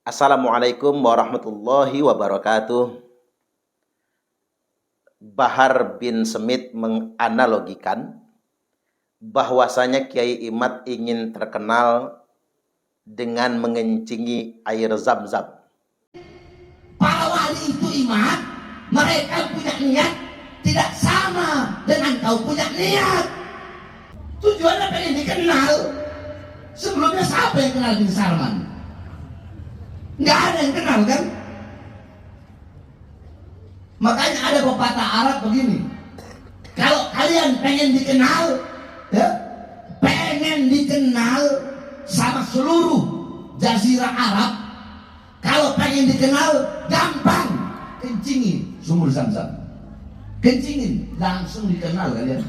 Assalamualaikum warahmatullahi wabarakatuh. Bahar bin Smith menganalogikan bahwasanya Kiai Imad ingin terkenal dengan mengencingi air Zam-Zam. Para wali itu Imad, mereka punya niat tidak sama dengan kau punya niat. Tujuannya pengen dikenal. Sebelumnya siapa yang kenal bin Salman? Nggak ada yang kenal kan? Makanya ada pepatah Arab begini, kalau kalian pengen dikenal, ya, pengen dikenal sama seluruh jazirah Arab, kalau pengen dikenal gampang, kencingin sumur Zam-Zam, kencingin langsung dikenal kalian.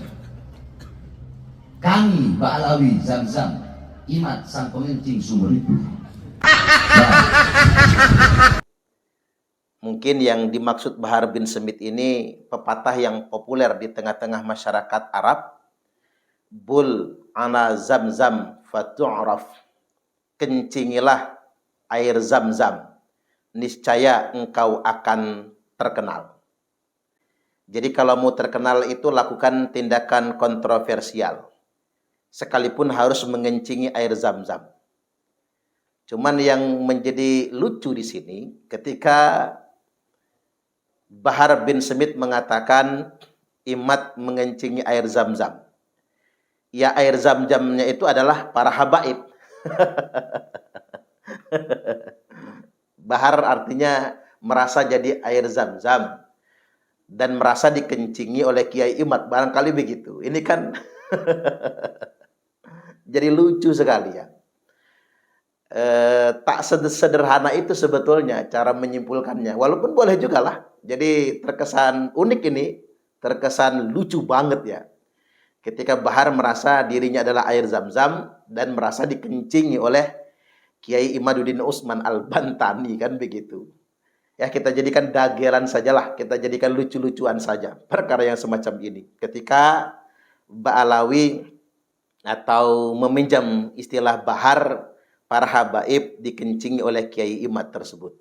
Kami Ba'alawi Zam-Zam, Imad sang pengencing sumur itu. Mungkin yang dimaksud Bahar bin Smith ini pepatah yang populer di tengah-tengah masyarakat Arab. Bul ana Zam-Zam fatu'raf. Kencingilah air Zam-Zam, niscaya engkau akan terkenal. Jadi kalau mau terkenal itu lakukan tindakan kontroversial, sekalipun harus mengencingi air Zam-Zam. Cuman yang menjadi lucu di sini ketika Bahar bin Smith mengatakan Imad mengencingi air Zam-Zam. Ya, air Zam-Zamnya itu adalah para habaib. Bahar artinya merasa jadi air Zam-Zam dan merasa dikencingi oleh Kiai Imad, barangkali begitu. Ini kan jadi lucu sekali ya. Tak sederhana itu sebetulnya cara menyimpulkannya. Walaupun boleh juga lah. Jadi terkesan unik ini, terkesan lucu banget ya. Ketika Bahar merasa dirinya adalah air Zam-Zam dan merasa dikencingi oleh Kiai Imaduddin Utsman Al-Bantani, kan begitu. Ya, kita jadikan dagelan sajalah, kita jadikan lucu-lucuan saja perkara yang semacam ini. Ketika Ba'alawi atau meminjam istilah Bahar, para habaib dikencingi oleh Kiai Imad tersebut.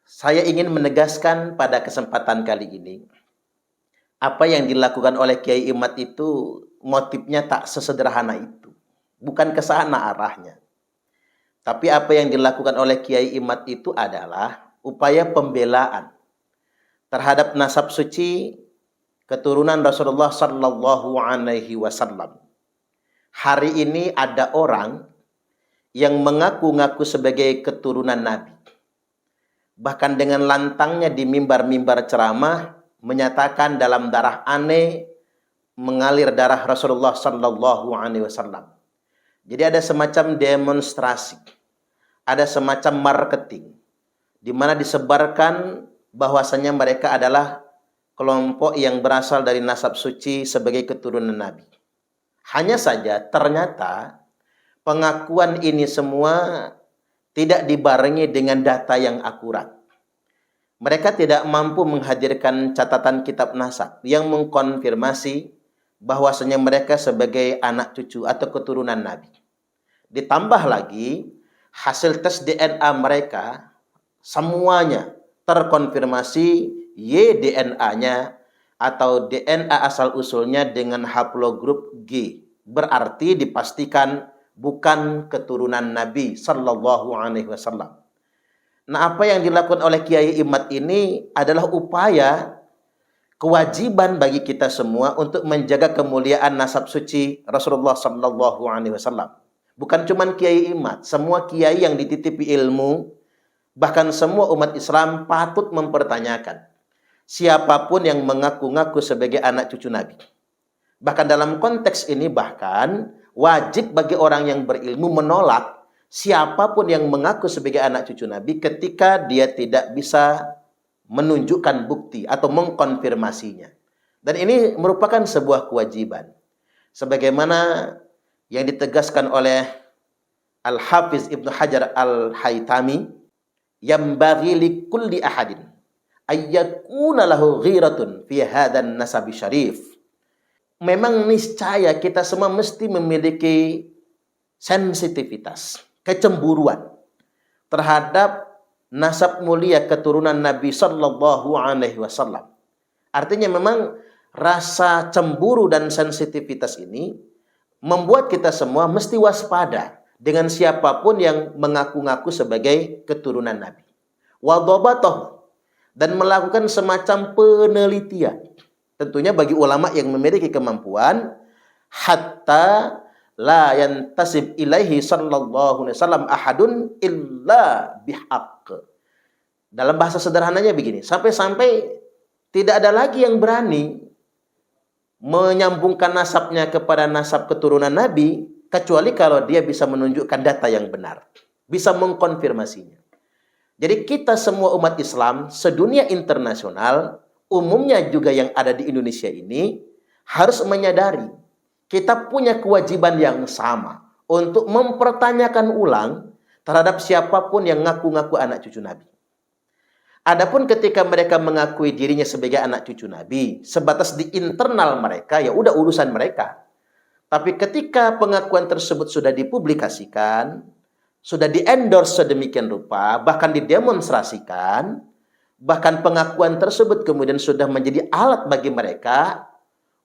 Saya ingin menegaskan pada kesempatan kali ini, apa yang dilakukan oleh Kiai Imad itu motifnya tak sesederhana itu. Bukan ke sana arahnya. Tapi apa yang dilakukan oleh Kiai Imad itu adalah upaya pembelaan terhadap nasab suci keturunan Rasulullah sallallahu alaihi wasallam. Hari ini ada orang yang mengaku-ngaku sebagai keturunan Nabi. Bahkan dengan lantangnya di mimbar-mimbar ceramah menyatakan dalam darah aneh mengalir darah Rasulullah sallallahu alaihi wasallam. Jadi ada semacam demonstrasi, ada semacam marketing di mana disebarkan bahwasanya mereka adalah kelompok yang berasal dari nasab suci sebagai keturunan Nabi. Hanya saja ternyata pengakuan ini semua tidak dibarengi dengan data yang akurat. Mereka tidak mampu menghadirkan catatan kitab nasab yang mengkonfirmasi bahwasanya mereka sebagai anak cucu atau keturunan Nabi. Ditambah lagi, hasil tes DNA mereka semuanya terkonfirmasi Y-DNA-nya atau DNA asal-usulnya dengan haplogrup G. Berarti dipastikan bukan keturunan Nabi sallallahu alaihi wasallam. Nah, apa yang dilakukan oleh Kiai Imad ini adalah upaya kewajiban bagi kita semua untuk menjaga kemuliaan nasab suci Rasulullah sallallahu alaihi wasallam. Bukan cuma Kiai Imad, semua kiai yang dititipi ilmu, bahkan semua umat Islam patut mempertanyakan siapapun yang mengaku-ngaku sebagai anak cucu Nabi. Bahkan dalam konteks ini bahkan wajib bagi orang yang berilmu menolak siapapun yang mengaku sebagai anak cucu Nabi ketika dia tidak bisa menunjukkan bukti atau mengkonfirmasinya. Dan ini merupakan sebuah kewajiban. Sebagaimana yang ditegaskan oleh Al-Hafiz Ibnu Hajar Al-Haytami, yambaghi likulli ahadin ayyakuna lahu ghiratun fi hadan nasabi syarif. Memang niscaya kita semua mesti memiliki sensitivitas, kecemburuan terhadap nasab mulia keturunan Nabi Sallallahu Alaihi Wasallam. Artinya memang rasa cemburu dan sensitivitas ini membuat kita semua mesti waspada dengan siapapun yang mengaku-ngaku sebagai keturunan Nabi. Wadhabatahu, dan melakukan semacam penelitian. Tentunya bagi ulama yang memiliki kemampuan, hatta la yantasib ilaihi sallallahu alaihi wasallam ahadun illa bihaq. Dalam bahasa sederhananya begini, sampai-sampai tidak ada lagi yang berani menyambungkan nasabnya kepada nasab keturunan Nabi, kecuali kalau dia bisa menunjukkan data yang benar, bisa mengkonfirmasinya. Jadi kita semua umat Islam sedunia internasional, umumnya juga yang ada di Indonesia ini, harus menyadari kita punya kewajiban yang sama untuk mempertanyakan ulang terhadap siapapun yang ngaku-ngaku anak cucu Nabi. Adapun ketika mereka mengakui dirinya sebagai anak cucu Nabi, sebatas di internal mereka, ya udah urusan mereka. Tapi ketika pengakuan tersebut sudah dipublikasikan, sudah di-endorse sedemikian rupa, bahkan didemonstrasikan, bahkan pengakuan tersebut kemudian sudah menjadi alat bagi mereka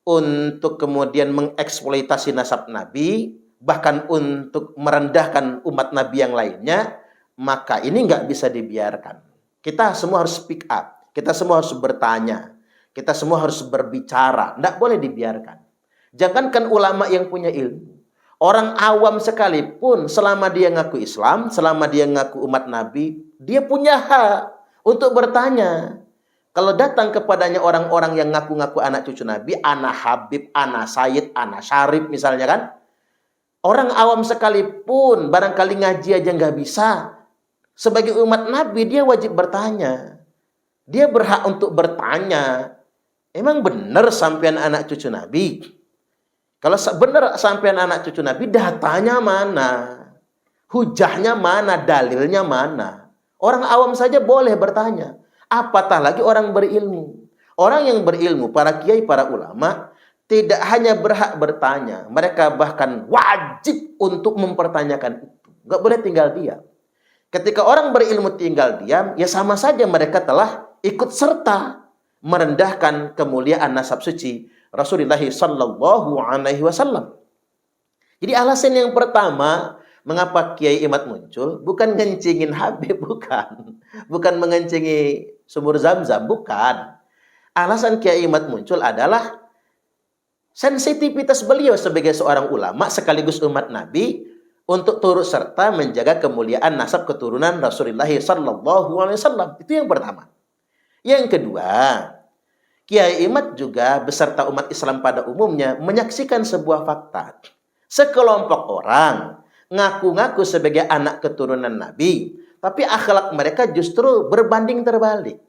untuk kemudian mengeksploitasi nasab Nabi, bahkan untuk merendahkan umat Nabi yang lainnya, maka ini nggak bisa dibiarkan. Kita semua harus speak up, kita semua harus bertanya, kita semua harus berbicara, nggak boleh dibiarkan. Jangankan ulama yang punya ilmu, orang awam sekalipun selama dia ngaku Islam, selama dia ngaku umat Nabi, dia punya hak untuk bertanya. Kalau datang kepadanya orang-orang yang ngaku-ngaku anak cucu Nabi, anak Habib, anak Sayyid, anak Syarif misalnya kan, orang awam sekalipun barangkali ngaji aja nggak bisa, sebagai umat Nabi dia wajib bertanya. Dia berhak untuk bertanya, emang benar sampean anak cucu Nabi? Kalau benar sampean anak cucu Nabi, datanya mana? Hujahnya mana? Dalilnya mana? Orang awam saja boleh bertanya, apatah lagi orang berilmu. Orang yang berilmu, para kiai, para ulama, tidak hanya berhak bertanya, mereka bahkan wajib untuk mempertanyakan itu. Nggak boleh tinggal diam. Ketika orang berilmu tinggal diam, ya sama saja mereka telah ikut serta merendahkan kemuliaan nasab suci Rasulullah Sallallahu Alaihi Wasallam. Jadi alasan yang pertama mengapa Kiai Imad muncul bukan ngencingin Habib, bukan mengencingi sumur Zam-Zam, bukan. Alasan Kiai Imad muncul adalah sensitivitas beliau sebagai seorang ulama sekaligus umat Nabi untuk turut serta menjaga kemuliaan nasab keturunan Rasulullah Sallallahu Alaihi Wasallam. Itu yang pertama. Yang kedua, Kiai Imad juga beserta umat Islam pada umumnya menyaksikan sebuah fakta. Sekelompok orang ngaku-ngaku sebagai anak keturunan Nabi, tapi akhlak mereka justru berbanding terbalik,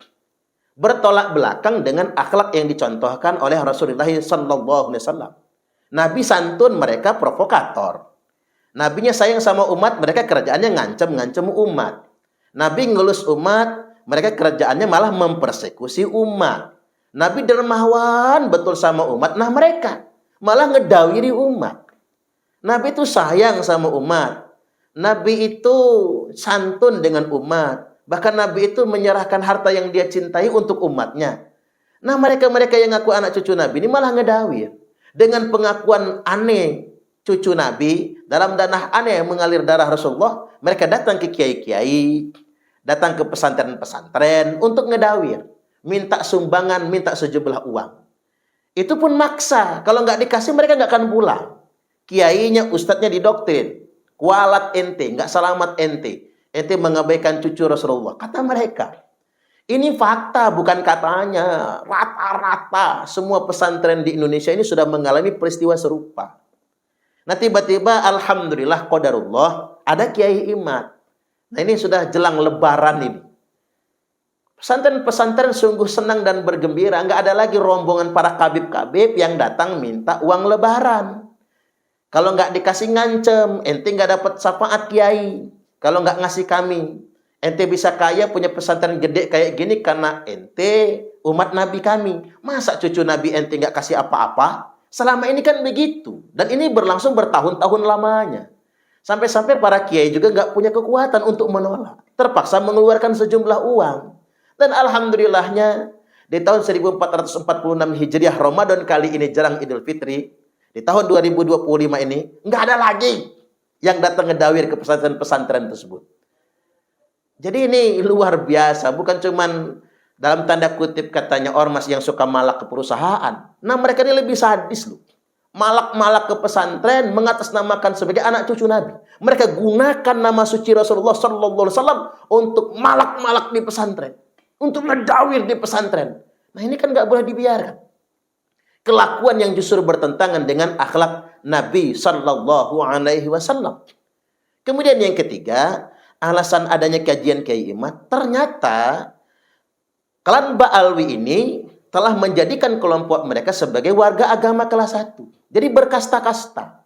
bertolak belakang dengan akhlak yang dicontohkan oleh Rasulullah Sallallahu Alaihi Wasallam. Nabi santun, mereka provokator. Nabinya sayang sama umat, mereka kerjaannya ngancem umat. Nabi ngelus umat, mereka kerjaannya malah mempersekusi umat. Nabi dermawan betul sama umat, nah mereka malah ngedawiri umat. Nabi itu sayang sama umat. Nabi itu santun dengan umat. Bahkan Nabi itu menyerahkan harta yang dia cintai untuk umatnya. Nah mereka-mereka yang ngaku anak cucu Nabi ini malah ngedawir. Dengan pengakuan aneh cucu Nabi, dalam tanah aneh yang mengalir darah Rasulullah, mereka datang ke kiai-kiai, datang ke pesantren-pesantren untuk ngedawir, minta sumbangan, minta sejumlah uang. Itu pun maksa, kalau nggak dikasih mereka nggak akan pulang. Kiainya, ustadznya didoktrin, kualat ente, nggak selamat ente mengabaikan cucu Rasulullah. Kata mereka, ini fakta bukan katanya. Rata-rata semua pesantren di Indonesia ini sudah mengalami peristiwa serupa. Nah tiba-tiba alhamdulillah qadarullah ada Kiai Imad. Nah ini sudah jelang lebaran ini. Pesantren-pesantren sungguh senang dan bergembira. Nggak ada lagi rombongan para kabib-kabib yang datang minta uang lebaran. Kalau nggak dikasih ngancem, ente nggak dapat syafaat kiai. Kalau nggak ngasih kami, ente bisa kaya punya pesantren gede kayak gini karena ente umat Nabi kami. Masa cucu Nabi ente nggak kasih apa-apa? Selama ini kan begitu. Dan ini berlangsung bertahun-tahun lamanya. Sampai-sampai para kiai juga nggak punya kekuatan untuk menolak. terpaksa mengeluarkan sejumlah uang. Dan alhamdulillahnya di tahun 1446 Hijriah, Ramadan kali ini jelang Idul Fitri, di tahun 2025 ini nggak ada lagi yang datang ngedawir ke pesantren-pesantren tersebut. Jadi ini luar biasa, bukan cuman dalam tanda kutip katanya ormas yang suka malak ke perusahaan. Nah, mereka ini lebih sadis loh. Malak-malak ke pesantren mengatasnamakan sebagai anak cucu Nabi. Mereka gunakan nama suci Rasulullah sallallahu alaihi wasallam untuk malak-malak di pesantren, untuk ngedawir di pesantren. Nah, ini kan nggak boleh dibiarkan. Kelakuan yang justru bertentangan dengan akhlak Nabi sallallahu alaihi wasallam. Kemudian yang ketiga, alasan adanya kajian Kiai Imad, ternyata klan Ba'alwi ini telah menjadikan kelompok mereka sebagai warga agama kelas 1. Jadi berkasta-kasta.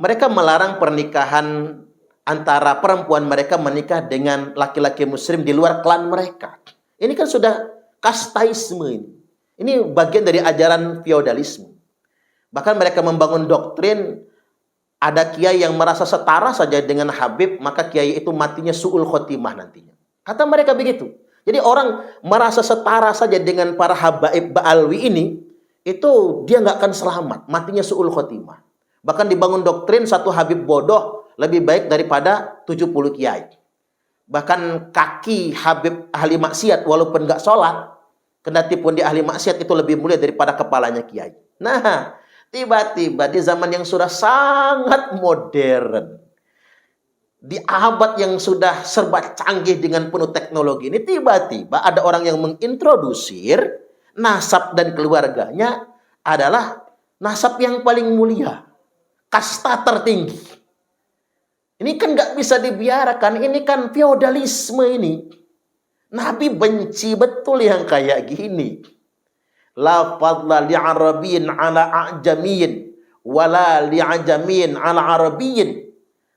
Mereka melarang pernikahan antara perempuan mereka menikah dengan laki-laki muslim di luar klan mereka. Ini kan sudah kastaisme ini. Ini bagian dari ajaran feodalisme. Bahkan mereka membangun doktrin ada kiai yang merasa setara saja dengan Habib, maka kiai itu matinya su'ul khotimah nantinya. Kata mereka begitu. Jadi orang merasa setara saja dengan para habaib Ba'alwi ini, itu dia nggak akan selamat, matinya su'ul khotimah. Bahkan dibangun doktrin satu Habib bodoh lebih baik daripada 70 kiai. Bahkan kaki Habib ahli maksiat walaupun nggak sholat, kendati pun dia ahli maksiat, itu lebih mulia daripada kepalanya kiai. Nah, tiba-tiba di zaman yang sudah sangat modern, di abad yang sudah serba canggih dengan penuh teknologi ini, tiba-tiba ada orang yang mengintrodusir nasab dan keluarganya adalah nasab yang paling mulia, kasta tertinggi. Ini kan nggak bisa dibiarkan, ini kan feodalisme ini. Nabi benci betul yang kayak gini. La fadla li'arabiyyin ala a'jamiyyin wala li'ajamiyyin ala arabiyyin.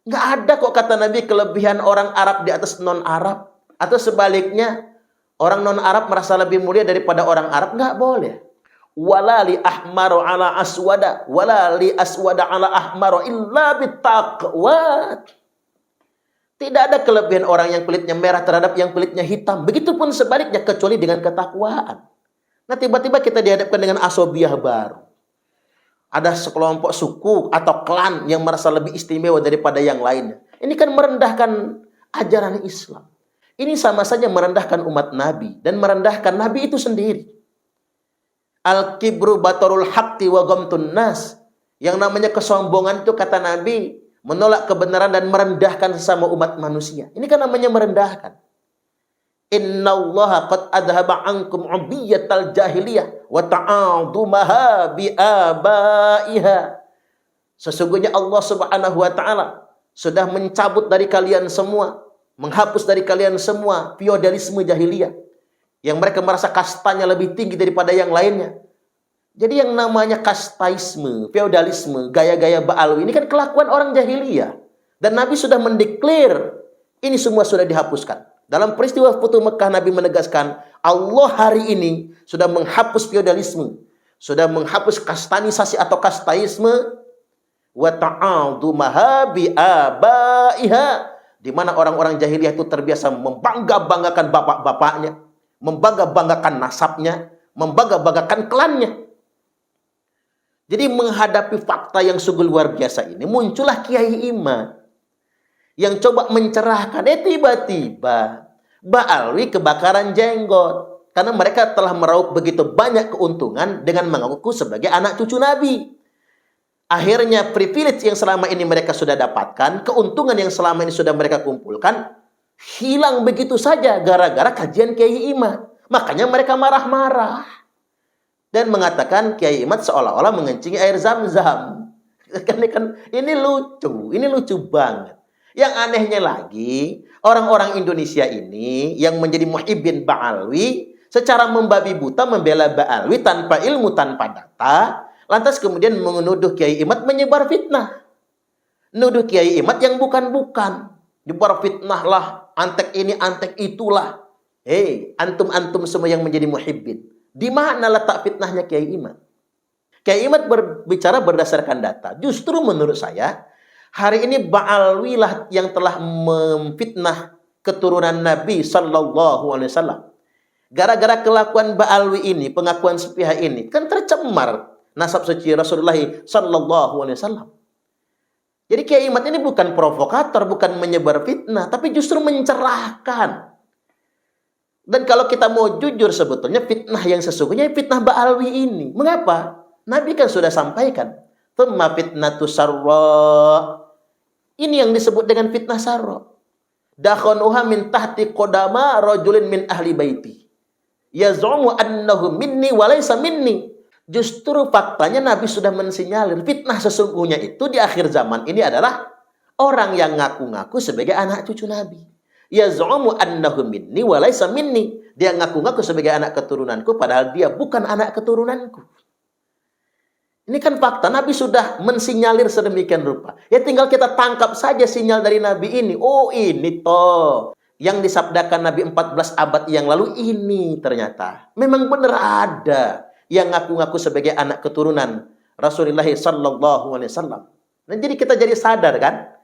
Nggak ada kok kata Nabi kelebihan orang Arab di atas non-Arab. Atau sebaliknya, orang non-Arab merasa lebih mulia daripada orang Arab. Nggak boleh. Wala li ahmaru ala aswada wala li aswada ala ahmaru illa bittaqwa. Tidak ada kelebihan orang yang kulitnya merah terhadap yang kulitnya hitam. Begitupun sebaliknya kecuali dengan ketakwaan. Nah, tiba-tiba kita dihadapkan dengan asobiah baru. Ada sekelompok suku atau klan yang merasa lebih istimewa daripada yang lainnya. Ini kan merendahkan ajaran Islam. Ini sama saja merendahkan umat Nabi dan merendahkan Nabi itu sendiri. Al-kibru batarul haqqi wa ghamtun nas. Yang namanya kesombongan itu kata Nabi menolak kebenaran dan merendahkan sesama umat manusia. Ini kan namanya merendahkan. Innallaha qad adhaba ankum ubiyatal jahiliyah wa ta'adumaha bi abaiha. Sesungguhnya Allah Subhanahu wa taala sudah mencabut dari kalian semua, menghapus dari kalian semua feodalisme jahiliyah yang mereka merasa kastanya lebih tinggi daripada yang lainnya. Jadi yang namanya kastaisme, feodalisme, gaya-gaya Ba'alwi ini kan kelakuan orang jahiliyah. Dan Nabi sudah mendeklar ini semua sudah dihapuskan. Dalam peristiwa Futuh Mekah, Nabi menegaskan, Allah hari ini sudah menghapus feodalisme, sudah menghapus kastanisasi atau kastaisme, wa ta'adumaha bi abaiha, di mana orang-orang jahiliyah itu terbiasa membangga-banggakan bapak-bapaknya, membangga-banggakan nasabnya, membangga-banggakan klannya. Jadi menghadapi fakta yang sungguh luar biasa ini, muncullah Kiai Imad yang coba mencerahkan. Tiba-tiba Ba'alwi kebakaran jenggot. Karena mereka telah meraup begitu banyak keuntungan dengan mengaku sebagai anak cucu Nabi. Akhirnya privilege yang selama ini mereka sudah dapatkan, keuntungan yang selama ini sudah mereka kumpulkan, hilang begitu saja gara-gara kajian Kiai Imad. Makanya mereka marah-marah. Dan mengatakan Kiai Imad seolah-olah mengencingi air Zam-Zam. Ini lucu banget. Yang anehnya lagi, orang-orang Indonesia ini yang menjadi muhibbin Ba'alwi secara membabi buta membela Ba'alwi tanpa ilmu, tanpa data, lantas kemudian menuduh Kiai Imad menyebar fitnah. Nuduh Kiai Imad yang bukan-bukan. Nyebar fitnah lah, antek ini, antek itulah. Antum-antum semua yang menjadi muhibbin. Di mana letak fitnahnya Kiai Imad? Kiai Imad berbicara berdasarkan data. Justru menurut saya, hari ini Ba'alwi lah yang telah memfitnah keturunan Nabi sallallahu alaihi wasallam. Gara-gara kelakuan Ba'alwi ini, pengakuan sepihak ini, kan tercemar nasab suci Rasulullah sallallahu alaihi wasallam. Jadi Kiai Imad ini bukan provokator, bukan menyebar fitnah, tapi justru mencerahkan. Dan kalau kita mau jujur, sebetulnya fitnah yang sesungguhnya fitnah Ba'alwi ini. Mengapa? Nabi kan sudah sampaikan, "Tsumma fitnatu sarra." Ini yang disebut dengan fitnah sarra. Dakhanuha min tahti qadama rajulin min ahli baiti. Yaz'umu annahu minni wa laysa minni. Justru faktanya Nabi sudah mensinyalir fitnah sesungguhnya itu di akhir zaman ini adalah orang yang ngaku-ngaku sebagai anak cucu Nabi. Yaz'umu annahu minni wa laysa minni. Dia ngaku-ngaku sebagai anak keturunanku padahal dia bukan anak keturunanku. Ini kan fakta, Nabi sudah mensinyalir sedemikian rupa. Ya tinggal kita tangkap saja sinyal dari Nabi ini. Oh ini toh yang disabdakan Nabi 14 abad yang lalu ini ternyata. Memang benar ada yang ngaku-ngaku sebagai anak keturunan Rasulullah sallallahu alaihi wasallam. Nah, jadi kita jadi sadar kan?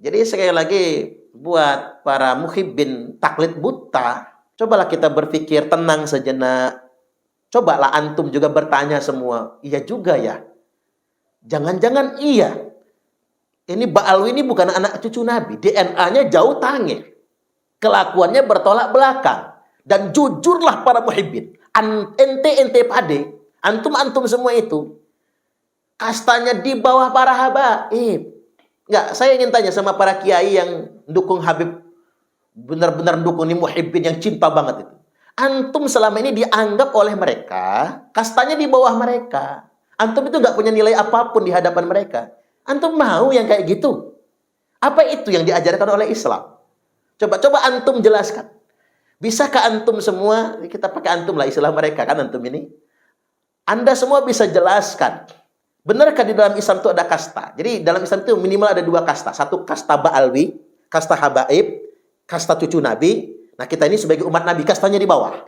Jadi sekali lagi buat para muhibbin taklid buta, cobalah kita berpikir tenang sejenak. Cobalah antum juga bertanya semua. Iya juga ya. Jangan-jangan iya. Ini Ba'alwi ini bukan anak cucu Nabi. DNA-nya jauh tangih. Kelakuannya bertolak belakang. Dan jujurlah para muhibbin. Ente pade, antum semua itu kastanya di bawah para habaib. Enggak, saya ingin tanya sama para kiai yang dukung Habib, benar-benar dukung ini muhibbin yang cinta banget itu. Antum selama ini dianggap oleh mereka kastanya di bawah mereka. Antum itu enggak punya nilai apapun di hadapan mereka. Antum mau yang kayak gitu? Apa itu yang diajarkan oleh Islam? Coba antum jelaskan. Bisakah antum semua, kita pakai antum lah istilah mereka kan antum ini. Anda semua bisa jelaskan. Benarkah di dalam Islam itu ada kasta? Jadi dalam Islam itu minimal ada 2 kasta. Satu kasta Ba'alwi, kasta habaib, kasta cucu Nabi. Nah kita ini sebagai umat Nabi, kastanya di bawah.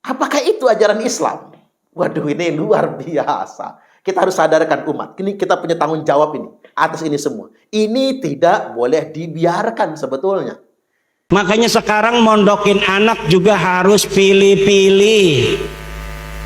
Apakah itu ajaran Islam? Waduh ini luar biasa. Kita harus sadarkan umat. Ini kita punya tanggung jawab ini. Atas ini semua. Ini tidak boleh dibiarkan sebetulnya. Makanya sekarang mondokin anak juga harus pilih-pilih.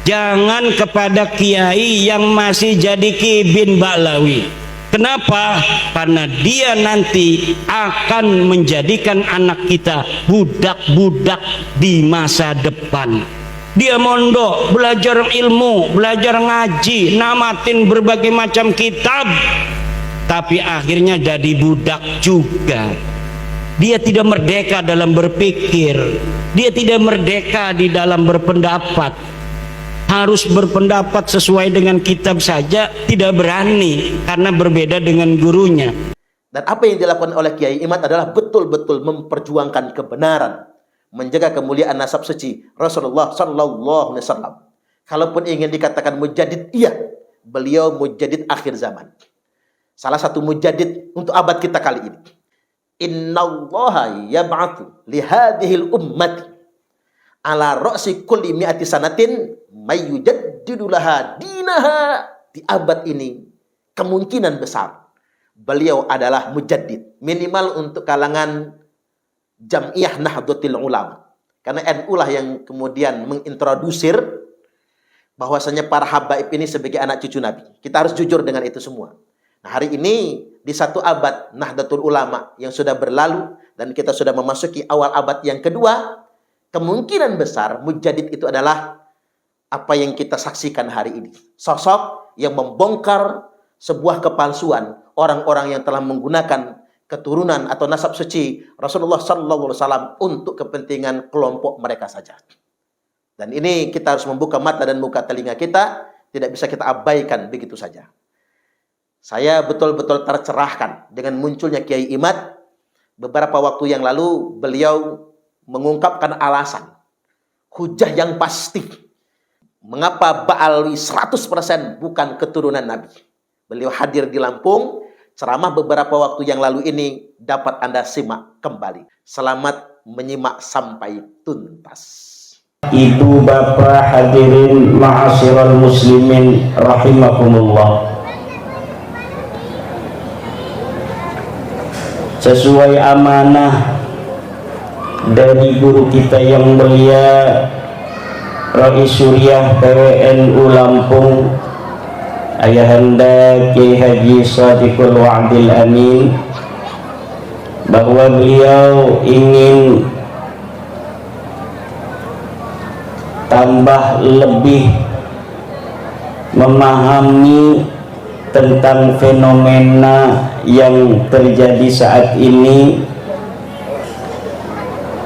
Jangan kepada kiai yang masih jadi kibin Ba'lawi. Kenapa? Karena dia nanti akan menjadikan anak kita budak-budak di masa depan. Dia mondok, belajar ilmu, belajar ngaji, namatin berbagai macam kitab, tapi akhirnya jadi budak juga. Dia tidak merdeka dalam berpikir, dia tidak merdeka di dalam berpendapat. Harus berpendapat sesuai dengan kitab saja tidak berani karena berbeda dengan gurunya. Dan apa yang dilakukan oleh Kiai Imad adalah betul-betul memperjuangkan kebenaran, menjaga kemuliaan nasab suci Rasulullah sallallahu alaihi wasallam. Kalaupun ingin dikatakan mujaddid, iya, beliau mujaddid akhir zaman. Salah satu mujaddid untuk abad kita kali ini. Innallaha yab'atsu li hadhil ummati ala ra'si kulli mi'ati sanatin may yujaddidu laha dinaha. Di abad ini kemungkinan besar beliau adalah mujaddid, minimal untuk kalangan Jam'iyah Nahdlatul Ulama. Karena NU lah yang kemudian mengintrodusir bahwasanya para habaib ini sebagai anak cucu Nabi. Kita harus jujur dengan itu semua. Nah, hari ini di 1 abad Nahdlatul Ulama yang sudah berlalu dan kita sudah memasuki awal abad yang kedua, kemungkinan besar mujaddid itu adalah apa yang kita saksikan hari ini. Sosok yang membongkar sebuah kepalsuan orang-orang yang telah menggunakan keturunan atau nasab suci Rasulullah sallallahu alaihi wasallam untuk kepentingan kelompok mereka saja. Dan ini kita harus membuka mata dan buka telinga kita, tidak bisa kita abaikan begitu saja. Saya betul-betul tercerahkan dengan munculnya Kiai Imad. Beberapa waktu yang lalu beliau mengungkapkan alasan, hujah yang pasti, mengapa Ba'alwi 100% bukan keturunan Nabi. Beliau hadir di Lampung, ceramah beberapa waktu yang lalu ini dapat Anda simak kembali. Selamat menyimak sampai tuntas. Ibu bapak hadirin ma'asyiral muslimin rahimakumullah. sesuai amanah dari guru kita yang mulia Rais Suriah PWNU Lampung, Ayahanda Kiai Haji Shadiqul Wa'dil Amin, bahwa beliau ingin tambah lebih memahami tentang fenomena yang terjadi saat ini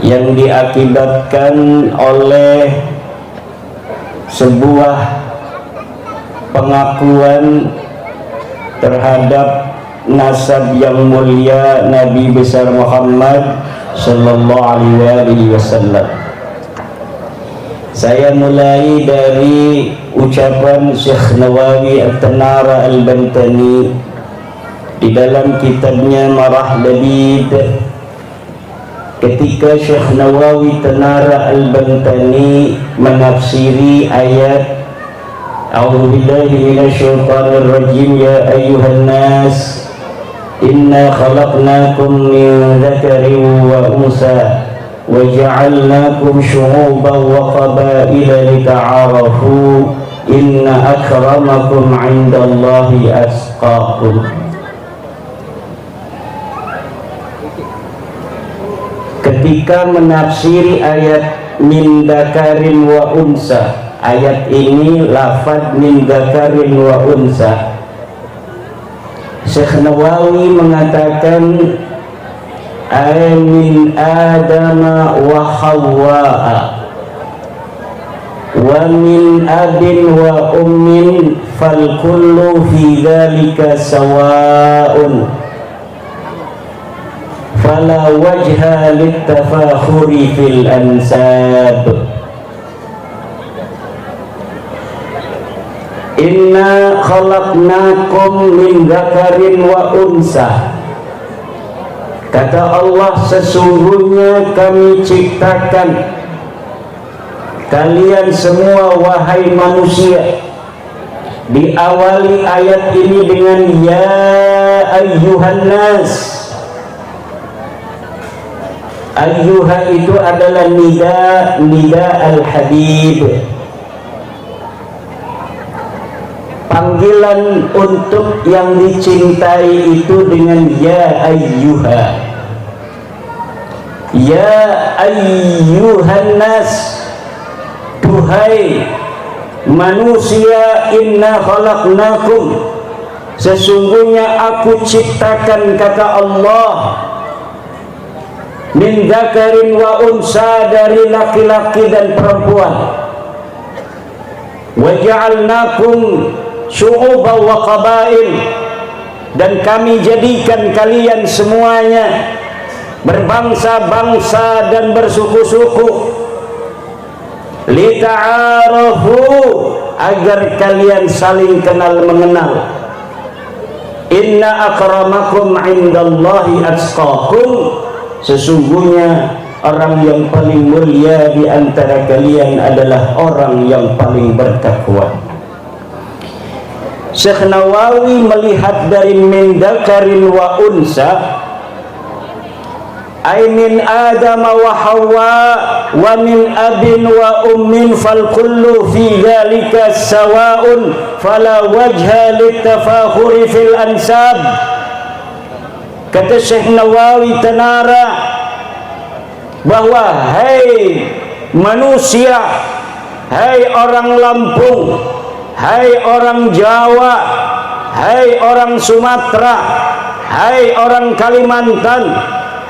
yang diakibatkan oleh sebuah pengakuan terhadap nasab yang mulia Nabi besar Muhammad sallallahu alaihi wasallam. Saya mulai dari ucapan Syekh Nawawi At-Tanara Al-Bantani di dalam kitabnya Marah Labid, ketika Syekh Nawawi Tanara Al-Bantani menafsiri ayat A'udzubillahi minasyaitonir rajim, ya ayyuhan nas inna khalaqnakum min dzakarin wa unsa wa ja'alnakum syu'uban wa qabaila lita'arafu inna akramakum 'indallahi atqakum. Ketika menafsiri ayat min dzakarin wa unsa, ayat ini lafaz min dzakarin wa unsa, Syekh Nawawi mengatakan ay min Adama wa Hawwa'a wa min abin wa ummin fal kullu fi dzalika sawa'un fala wajha littafakhuri fil ansab. Inna khalaqnakum min dzakarin wa unsa, kata Allah, sesungguhnya kami ciptakan kalian semua wahai manusia. Diawali ayat ini dengan ya ayyuhan nas. Ayyuha itu adalah nida al-habib, panggilan untuk yang dicintai itu dengan ya ayyuha. Ya ayyuhan nas, duhai manusia, inna khalaqnakum, sesungguhnya aku ciptakan, kata Allah, min dzakarin wa unsa, dari laki-laki dan perempuan, wa ja'alnakum syu'uban wa qabail, dan kami jadikan kalian semuanya berbangsa-bangsa dan bersuku-suku, lita'arafu, agar kalian saling kenal mengenal. Inna akramakum 'indallahi atqakum, sesungguhnya orang yang paling mulia di antara kalian adalah orang yang paling bertakwa. Syekh Nawawi melihat dari min dzakarin wa unsa, ay min Adam wa Hawa wa min abin wa ummin fal kullu fi dzalika sawa'un fala wajha litafakhuri fil ansab. Kata Syekh Nawawi Tanara bahwa hai manusia, hai orang Lampung, hai orang Jawa, hai orang Sumatera, hai orang Kalimantan,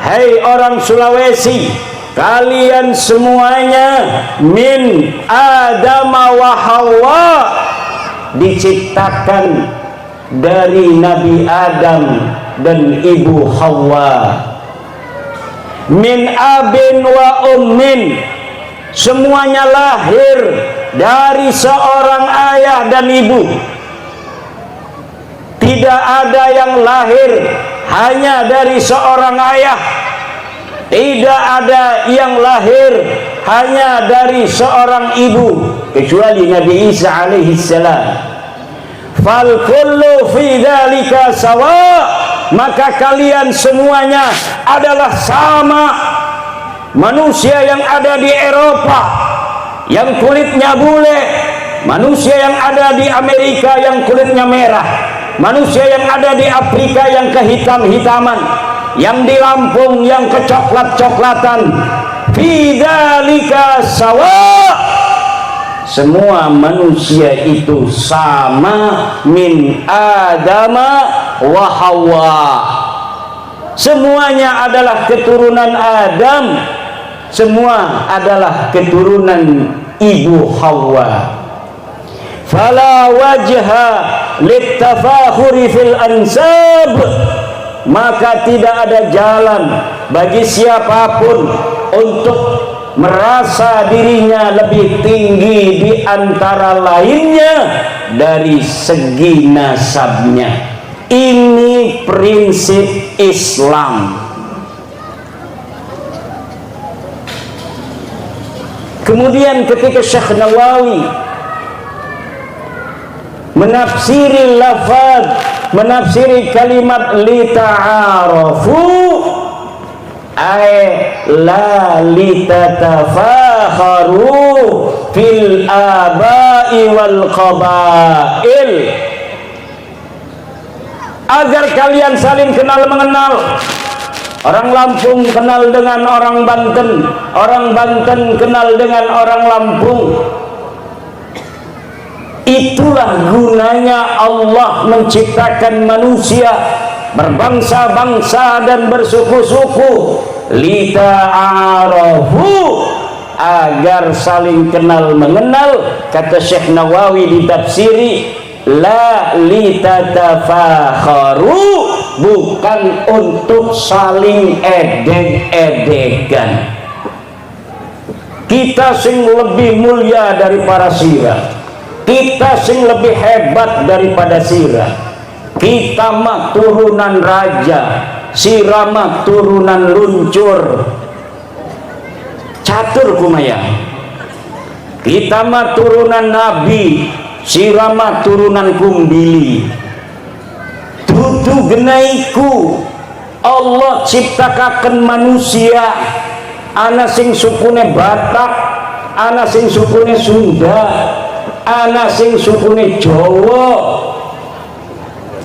hai orang Sulawesi, kalian semuanya min Adam wa Hawa, diciptakan dari Nabi Adam dan Ibu Hawa. Min abin wa ummin, semuanya lahir dari seorang ayah dan ibu. Tidak ada yang lahir hanya dari seorang ayah, tidak ada yang lahir hanya dari seorang ibu, kecuali Nabi Isa alaihi salam. Fal kullu fi dzalika sawa, maka kalian semuanya adalah sama. Manusia yang ada di Eropa yang kulitnya bule, manusia yang ada di Amerika yang kulitnya merah, manusia yang ada di Afrika yang kehitam-hitaman, yang di Lampung yang kecoklat-coklatan, fi dzalika sawa. Semua manusia itu sama, min Adama wa Hawa. Semuanya adalah keturunan Adam, semua adalah keturunan ibu Hawa. Fala wajha littafakhuri fil ansab, maka tidak ada jalan bagi siapapun untuk merasa dirinya lebih tinggi di antara lainnya dari segi nasabnya. Ini prinsip Islam. Kemudian ketika Syekh Nawawi menafsiri lafaz, menafsiri kalimat li ta'arafu, ay la li tatafakharu fil aba'i wal qabail, agar kalian saling kenal mengenal. Orang Lampung kenal dengan orang Banten, orang Banten kenal dengan orang Lampung. Itulah gunanya Allah menciptakan manusia berbangsa-bangsa dan bersuku-suku, lita'arafu, agar saling kenal mengenal. Kata Syekh Nawawi di tafsiri, la litatafakharu, bukan untuk saling edeg-edegan. Kita sing lebih mulia dari para sirah, kita sing lebih hebat daripada sirah. Kita mah turunan raja, sirah mah turunan luncur, catur kumaya. Kita mah turunan nabi, sirah mah turunan kumbili. Dudu genaiku Allah ciptakaken manusia, ana sing sukune Batak, ana sing sukune Sunda, ana sing sukune Jawa,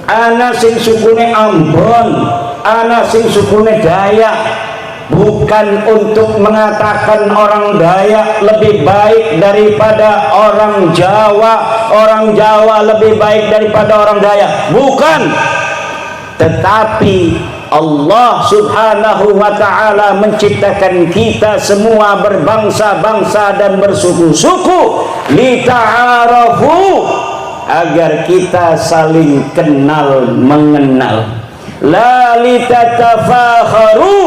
ana sing sukune Ambon, ana sing sukune Dayak. Bukan untuk mengatakan orang Dayak lebih baik daripada orang Jawa, orang Jawa lebih baik daripada orang Dayak, bukan. Tetapi Allah subhanahu wa ta'ala menciptakan kita semua berbangsa-bangsa dan bersuku-suku, lita'arafu, agar kita saling kenal mengenal. La litatafakharu,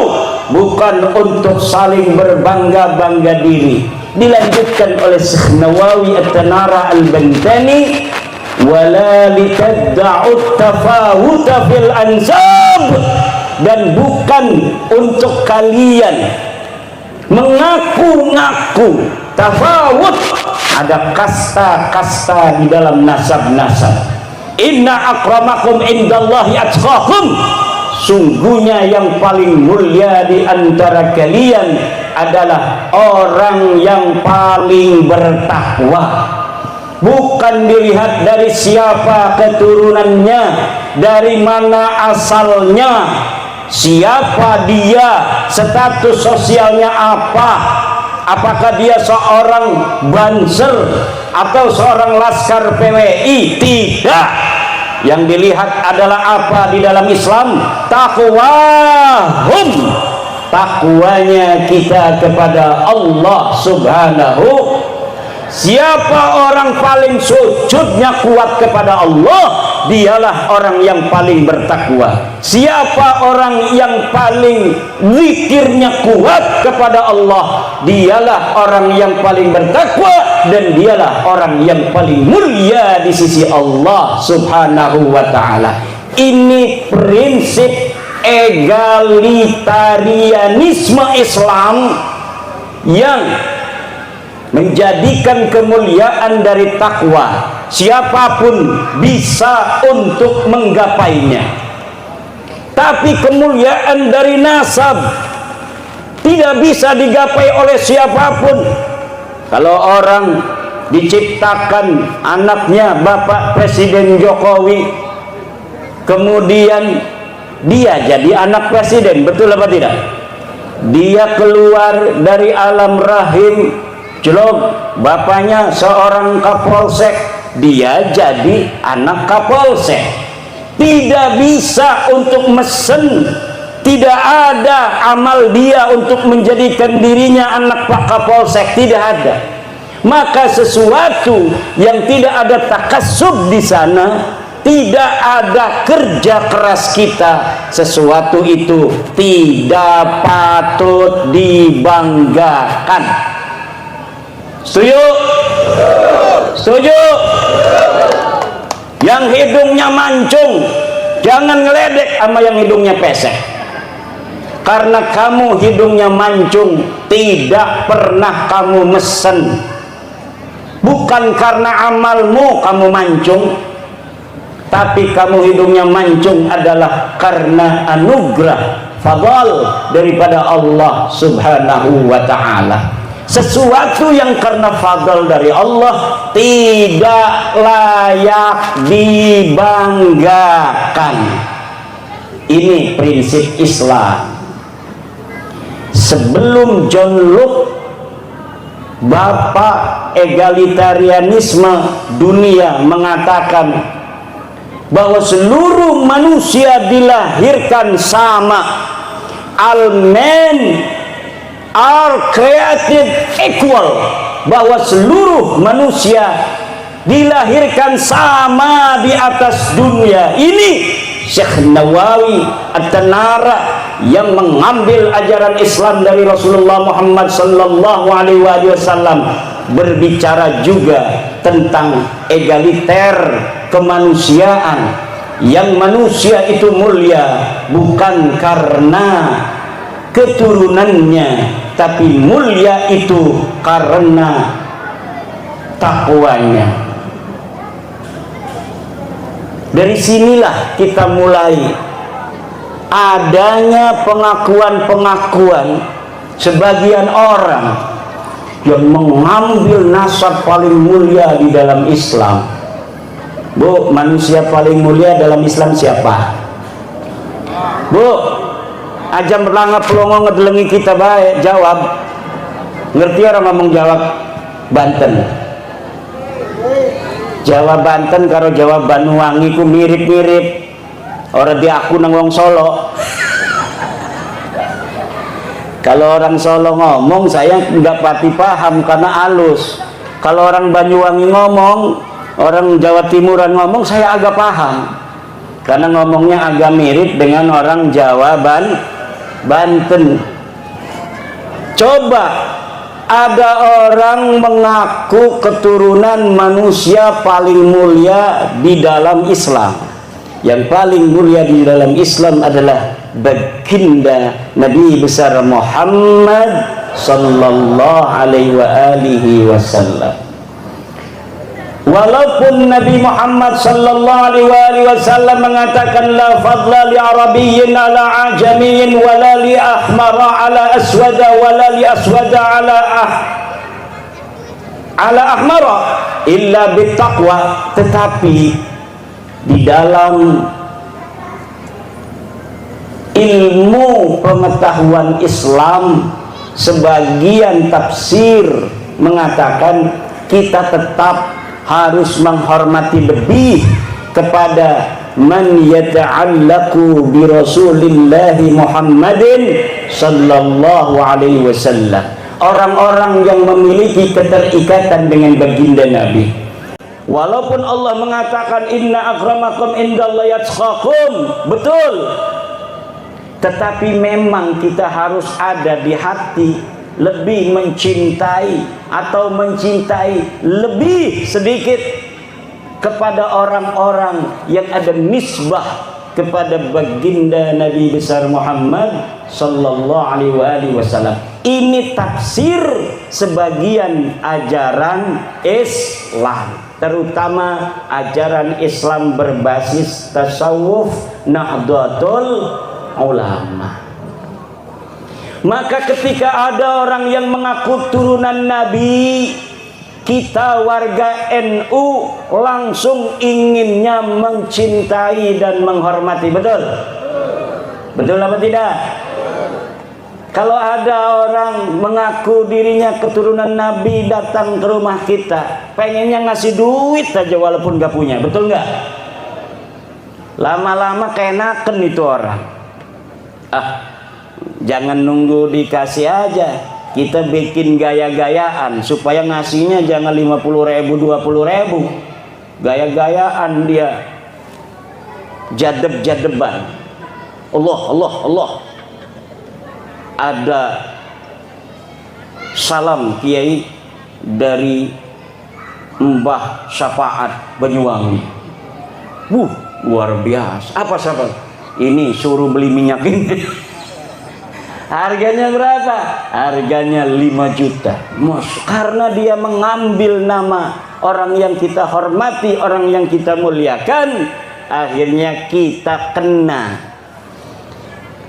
bukan untuk saling berbangga-bangga diri. Dilanjutkan oleh Syekh Nawawi At-Tanara Al-Bantani, wala litadda'ut tafawuta fil ansab, dan bukan untuk kalian mengaku-ngaku tafawut, ada kasta-kasta di dalam nasab-nasab. Inna akramakum indallahi atqakum, sungguhnya yang paling mulia di antara kalian adalah orang yang paling bertakwa. Bukan dilihat dari siapa keturunannya, dari mana asalnya, siapa dia, status sosialnya apa, apakah dia seorang banser atau seorang laskar PWI. Tidak. Yang dilihat adalah apa di dalam Islam? Taqwahum, takwanya kita kepada Allah subhanahu. Siapa orang paling sujudnya kuat kepada Allah, dialah orang yang paling bertakwa. Siapa orang yang paling zikirnya kuat kepada Allah, dialah orang yang paling bertakwa, dan dialah orang yang paling mulia di sisi Allah subhanahu wa ta'ala. Ini prinsip egalitarianisme Islam yang menjadikan kemuliaan dari takwa. Siapapun bisa untuk menggapainya. Tapi kemuliaan dari nasab tidak bisa digapai oleh siapapun. Kalau orang diciptakan anaknya Bapak Presiden Jokowi, kemudian dia jadi anak presiden, betul apa tidak? Dia keluar dari alam rahim, jelog, bapaknya seorang kapolsek, dia jadi anak kapolsek. Tidak bisa untuk mesen, tidak ada amal dia untuk menjadikan dirinya anak Pak Kapolsek, tidak ada. Maka sesuatu yang tidak ada takasub di sana, tidak ada kerja keras kita, sesuatu itu tidak patut dibanggakan. Setuju? Setuju? Yang hidungnya mancung, jangan ngeledek sama yang hidungnya pesek. Karena kamu hidungnya mancung, tidak pernah kamu mesen. Bukan karena amalmu kamu mancung, tapi kamu hidungnya mancung adalah karena anugerah fadl daripada Allah Subhanahu wa ta'ala. Sesuatu yang karena fadl dari Allah tidak layak dibanggakan. Ini prinsip Islam. Sebelum John Locke, bapak egalitarianisme dunia, mengatakan bahwa seluruh manusia dilahirkan sama. All men are created equal, bahwa seluruh manusia dilahirkan sama di atas dunia ini. Syekh Nawawi At-Tanara yang mengambil ajaran Islam dari Rasulullah Muhammad sallallahu alaihi wasallam berbicara juga tentang egaliter kemanusiaan, yang manusia itu mulia bukan karena keturunannya, tapi mulia itu karena takwanya. Dari sinilah kita mulai adanya pengakuan-pengakuan sebagian orang yang mengambil nasab paling mulia di dalam Islam. Bu, manusia paling mulia dalam Islam siapa? Bu, aja berlanga pelongo ngedelengi kita baik, jawab. Ngerti orang ngomong jawab Banten? Jawa Banten karo Jawa Banyuwangi ku mirip-mirip. Orang di aku nang wong Solo. Kalau orang Solo ngomong saya nggak pati paham karena halus. Kalau orang Banyuwangi ngomong, orang Jawa Timuran ngomong, saya agak paham karena ngomongnya agak mirip dengan orang Jawa Banten. Coba ada orang mengaku keturunan manusia paling mulia di dalam Islam. Yang paling mulia di dalam Islam adalah baginda Nabi besar Muhammad sallallahu alaihi wasallam. Walaupun Nabi Muhammad sallallahu alaihi wasallam mengatakan la fadla li arabiyyin ala ajamiyyin wala li ahmara ala aswada wala li aswada ala ahmara illa bittaqwa, tetapi di dalam ilmu pengetahuan Islam sebagian tafsir mengatakan kita tetap harus menghormati lebih kepada man yata'allaqu bi Rasulillahi Muhammadin sallallahu alaihi wasallam, orang-orang yang memiliki keterikatan dengan baginda Nabi. Walaupun Allah mengatakan inna akramakum indallahi atqakum, betul, tetapi memang kita harus ada di hati lebih mencintai atau mencintai lebih sedikit kepada orang-orang yang ada nisbah kepada baginda Nabi besar Muhammad sallallahu alaihi wasallam. Ini tafsir sebagian ajaran Islam, terutama ajaran Islam berbasis tasawuf Nahdlatul ulama. Maka ketika ada orang yang mengaku turunan Nabi, kita warga NU langsung inginnya mencintai dan menghormati. Betul? Betul apa tidak? Kalau ada orang mengaku dirinya keturunan Nabi datang ke rumah kita, pengennya ngasih duit aja walaupun gak punya. Betul nggak? Lama-lama keenaken itu orang. Jangan nunggu dikasih aja, kita bikin gaya-gayaan supaya ngasihnya jangan 50.000 20.000. Gaya-gayaan dia, jadeb-jadeban. Allah. Ada salam kiai dari Mbah Syafaat Banyuwangi. Luar biasa. Apa sahabat? Ini suruh beli minyak ini. Harganya berapa? Harganya 5 juta. Karena dia mengambil nama orang yang kita hormati, orang yang kita muliakan, akhirnya kita kena.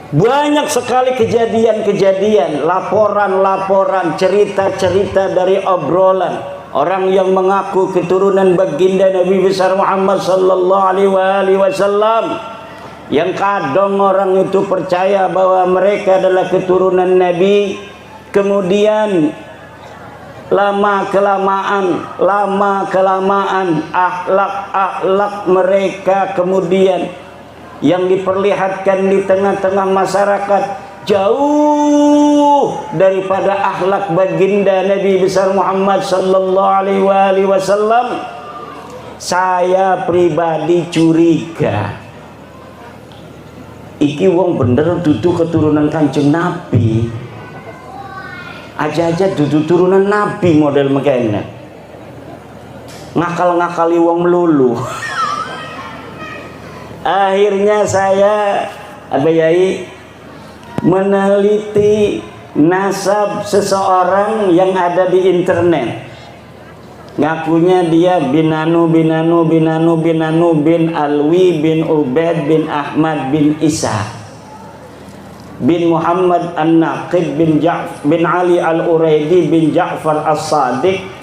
Banyak sekali kejadian-kejadian, laporan-laporan, cerita-cerita dari obrolan orang yang mengaku keturunan baginda Nabi besar Muhammad sallallahu alaihi wasallam, yang kadang orang itu percaya bahwa mereka adalah keturunan Nabi, kemudian lama kelamaan akhlak mereka kemudian yang diperlihatkan di tengah-tengah masyarakat jauh daripada akhlak baginda Nabi besar Muhammad sallallahu alaihi wasallam. Saya pribadi curiga, iki wong bener dudu keturunan Kanjeng Nabi. Aja-aja dudu turunan Nabi model mekene. Ngakal-ngakali wong melulu. Akhirnya saya meneliti nasab seseorang yang ada di internet. Ngakunya dia bin Alwi bin Ubaid bin Ahmad bin Isa bin Muhammad An-Naqib bin Ali Al-Uraidi bin Ja'far As-Sadiq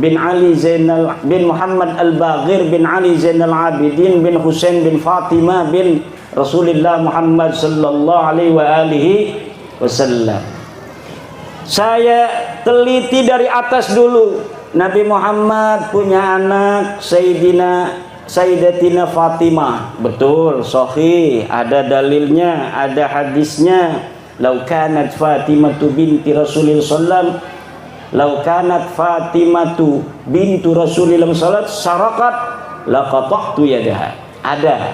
bin Ali Zainal bin Muhammad Al-Baghir bin Ali Zainal Abidin bin Husain bin Fatimah bin Rasulullah Muhammad sallallahu alaihi wasallam. Saya teliti dari atas dulu. Nabi Muhammad punya anak Sayyidatina Fatimah. Betul, sahih, ada dalilnya, ada hadisnya. Lau kanat Fatimatu binti Rasulillah sallallahu Lau kanat Fatimatu bintu Rasulillah salat sarakat laqata'tu yadaha. Ada.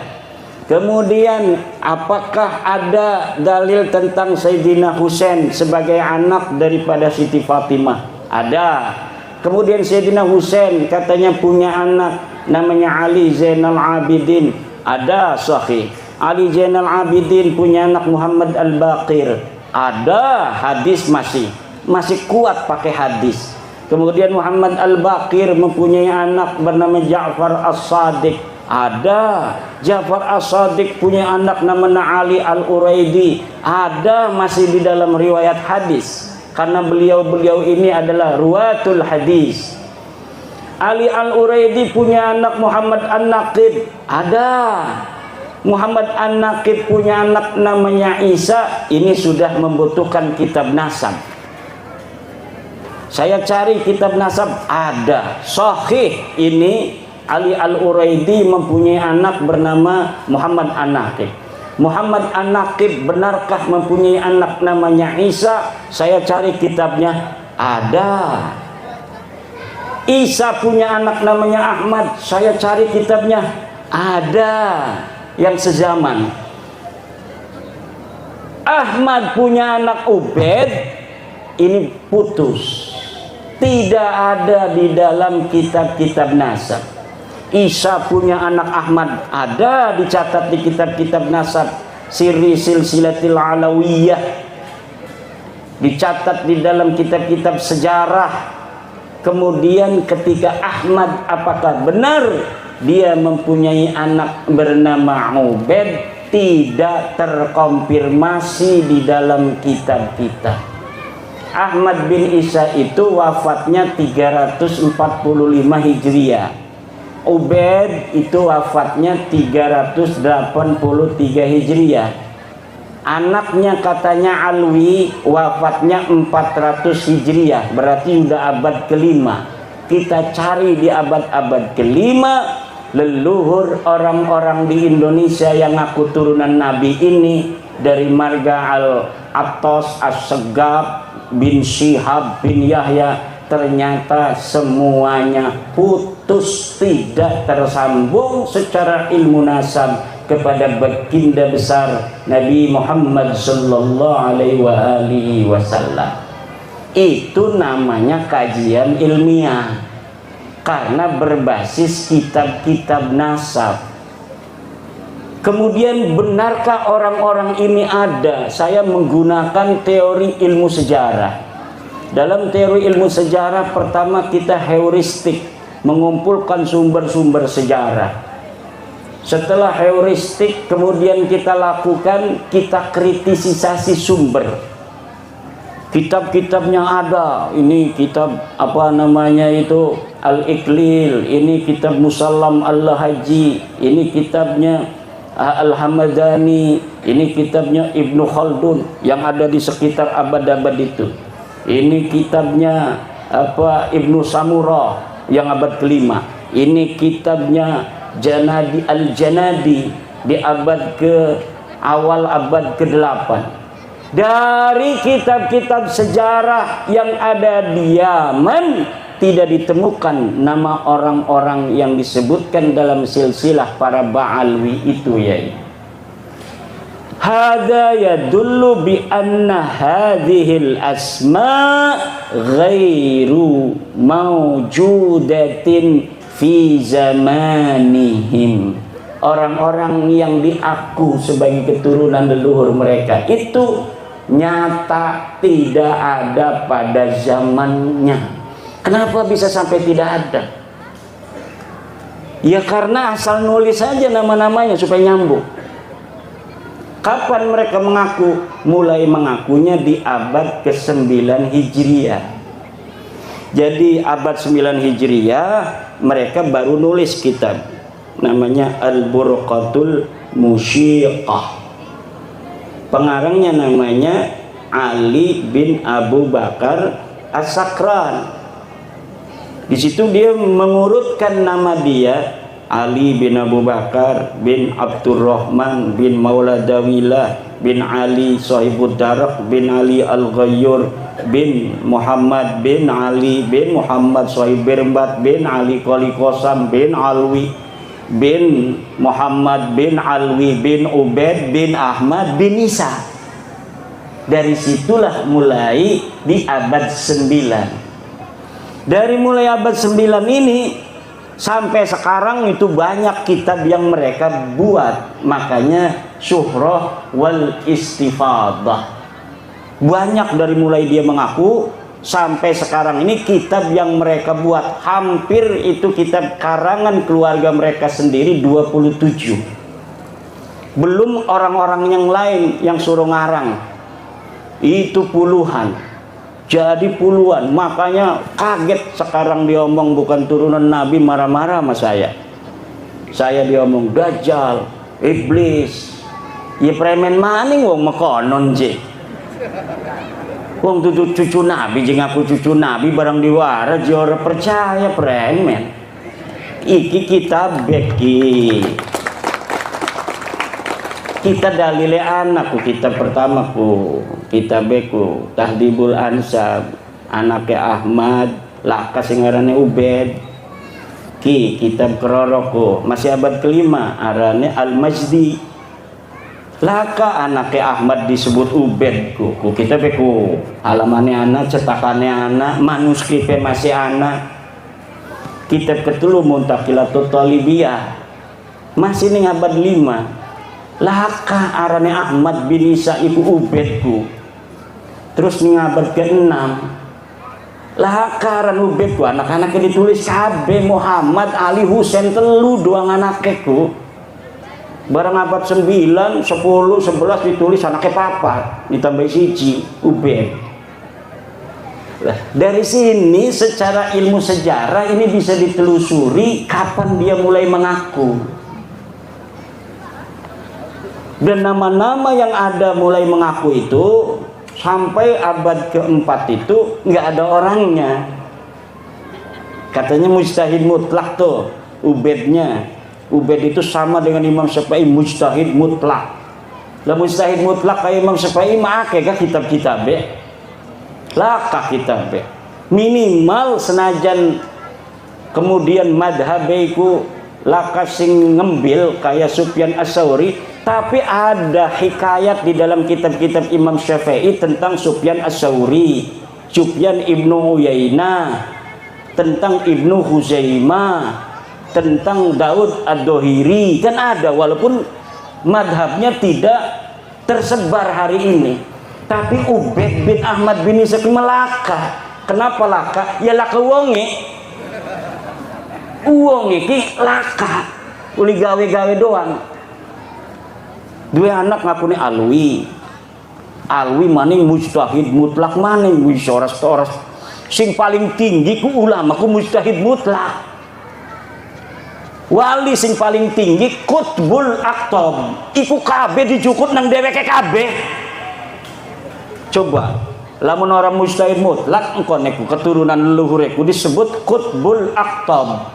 Kemudian apakah ada dalil tentang Sayyidina Husain sebagai anak daripada Siti Fatimah? Ada. Kemudian Sayyidina Husain katanya punya anak namanya Ali Zainal Abidin. Ada, sahih. Ali Zainal Abidin punya anak Muhammad Al-Baqir. Ada, hadis masih kuat pakai hadis. Kemudian Muhammad Al-Baqir mempunyai anak bernama Ja'far As-Sadiq. Ada. Ja'far As-Sadiq punya anak namanya Ali Al-Uraidi. Ada, masih di dalam riwayat hadis. Karena beliau ini adalah ruwatul hadis. Ali Al-Uraidi punya anak Muhammad An-Naqib. Ada. Muhammad An-Naqib punya anak namanya Isa. Ini sudah membutuhkan kitab nasab. Saya cari kitab nasab, ada, sahih. Ini Ali Al-Uraidi mempunyai anak bernama Muhammad An-Naqib. Muhammad An-Naqib benarkah mempunyai anak namanya Isa? Saya cari kitabnya, ada. Isa punya anak namanya Ahmad. Saya cari kitabnya, ada. Yang sezaman. Ahmad punya anak Ubaid, ini putus. Tidak ada di dalam kitab-kitab nasab. Isa punya anak Ahmad, ada dicatat di kitab-kitab nasab. Sirri Silsilatil Alawiyah, dicatat di dalam kitab-kitab sejarah. Kemudian ketika Ahmad, apakah benar dia mempunyai anak bernama Ubaid? tidak terkonfirmasi di dalam kitab kita. Ahmad bin Isa itu wafatnya 345 Hijriah. Ubaid itu wafatnya 383 Hijriah. Anaknya katanya Alwi wafatnya 400 Hijriah, berarti sudah abad kelima. Kita cari di abad-abad kelima, leluhur orang-orang di Indonesia yang ngaku turunan Nabi ini, dari marga Al-Attas, As-Segaf, bin Syihab, bin Yahya, ternyata semuanya putus, tidak tersambung secara ilmu nasab kepada baginda besar Nabi Muhammad sallallahu alaihi wasallam. Itu namanya kajian ilmiah, karena berbasis kitab-kitab nasab. Kemudian benarkah orang-orang ini ada? Saya menggunakan teori ilmu sejarah. Dalam teori ilmu sejarah, pertama kita heuristik, mengumpulkan sumber-sumber sejarah. Setelah heuristik, kemudian kita lakukan, kita kritisisasi sumber. Kitab-kitabnya ada, ini kitab apa namanya itu Al-Iqlil, ini kitab Musallam Al-Haji, ini kitabnya Al-Hamadani, ini kitabnya Ibnu Khaldun yang ada di sekitar abad-abad itu. Ini kitabnya apa Ibnu Samurah yang abad kelima. Ini kitabnya Janadi Al-Janadi di abad ke awal abad ke-8. Dari kitab-kitab sejarah yang ada di Yaman tidak ditemukan nama orang-orang yang disebutkan dalam silsilah para Ba'alwi itu, ya. Hada yadullu bi anna hadhil asma ghairu mawjudatin fi zamanihim. Orang-orang yang diaku sebagai keturunan leluhur mereka itu nyata tidak ada pada zamannya. Kenapa bisa sampai tidak ada? Ya karena asal nulis saja nama-namanya supaya nyambung. Kapan mereka mengaku? Mulai mengakunya di abad ke-9 Hijriah. Jadi abad 9 Hijriah mereka baru nulis kitab, namanya Al-Burqatul Musyiqah. Pengarangnya namanya Ali bin Abu Bakar As-Sakran. Di situ dia mengurutkan nama dia, Ali bin Abu Bakar bin Abdurrahman bin Mauladawilah bin Ali Sahibud Darak bin Ali Al-Ghayyur bin Muhammad bin Ali bin Muhammad Sahib Birbat bin Ali Qali Qasam bin Alwi bin Muhammad bin Alwi bin Ubaid bin Ahmad bin Isa. Dari situlah mulai di abad 9. Dari mulai abad 9 ini sampai sekarang itu banyak kitab yang mereka buat. Makanya syuhrah wal istifadah. Banyak dari mulai dia mengaku sampai sekarang ini kitab yang mereka buat, hampir itu kitab karangan keluarga mereka sendiri 27. Belum orang-orang yang lain yang suruh ngarang. Itu puluhan. Jadi puluhan. Makanya kaget sekarang diomong bukan turunan Nabi, marah-marah sama saya. Saya diomong dajjal, iblis. Ya premen maning wong mekonon je. Wong tutu cucu Nabi jeung aku cucu Nabi barang diwara ora percaya premen. Iki kita beki. Kita dalile anakku, kita pertama ku, kita beku Tahdibul Ansab, anaknya Ahmad, laka sing ngaranne Ubaid. Ki kitab keroroko masih abad kelima, arane Al-Majdi. Laka anaknya Ahmad disebut Ubaid ku kita beku halamannya anak, cetakannya anak, manuskripnya masih anak. Kitab ketelu Muntaqilatut Talibiyah masih ning abad 5. Laka arane Ahmad bin Isa iku Ubaidku. Terus ning abad ke-6 laka aran Ubaidku, anak-anaknya ditulis kabeh Muhammad Ali Husain telu doang anakku. Barang abad 9, 10, 11 ditulis anaknya papa, ditambah siji, Ubed. Dari sini secara ilmu sejarah ini bisa ditelusuri kapan dia mulai mengaku. Dan nama-nama yang ada mulai mengaku itu sampai abad keempat itu nggak ada orangnya. Katanya mujtahid mutlak tuh Ubednya. Ubed itu sama dengan Imam Syafi'i, mujtahid mutlak. Lah mujtahid mutlak kayak Imam Syafi'i mah akeh kitab-kitab lakah kitab minimal senajan kemudian madhabiku lakah sing ngembil kayak Sufyan As-Tsauri, tapi ada hikayat di dalam kitab-kitab Imam Syafi'i tentang Sufyan As-Tsauri, Sufyan Ibnu Uyainah, tentang Ibnu Huzaimah, tentang Daud Ad-Dohiri, kan ada, walaupun madhabnya tidak tersebar hari ini. Tapi Ubed bin Ahmad bin Ishaq melaka. Kenapa laka? Ya laka wonge ki laka uli gawe-gawe doang. Dua anak ngakuni Alwi maning mujtahid mutlak, maning wis oras sing paling tinggi ku ulama ku mujtahid mutlak. Wali sing paling tinggi Qutbul Aktab, iku kabeh dijukut nang dheweke kabeh. Coba lamun orang mujtahid mutlak engko neku keturunan leluhureku disebut Qutbul Aktab,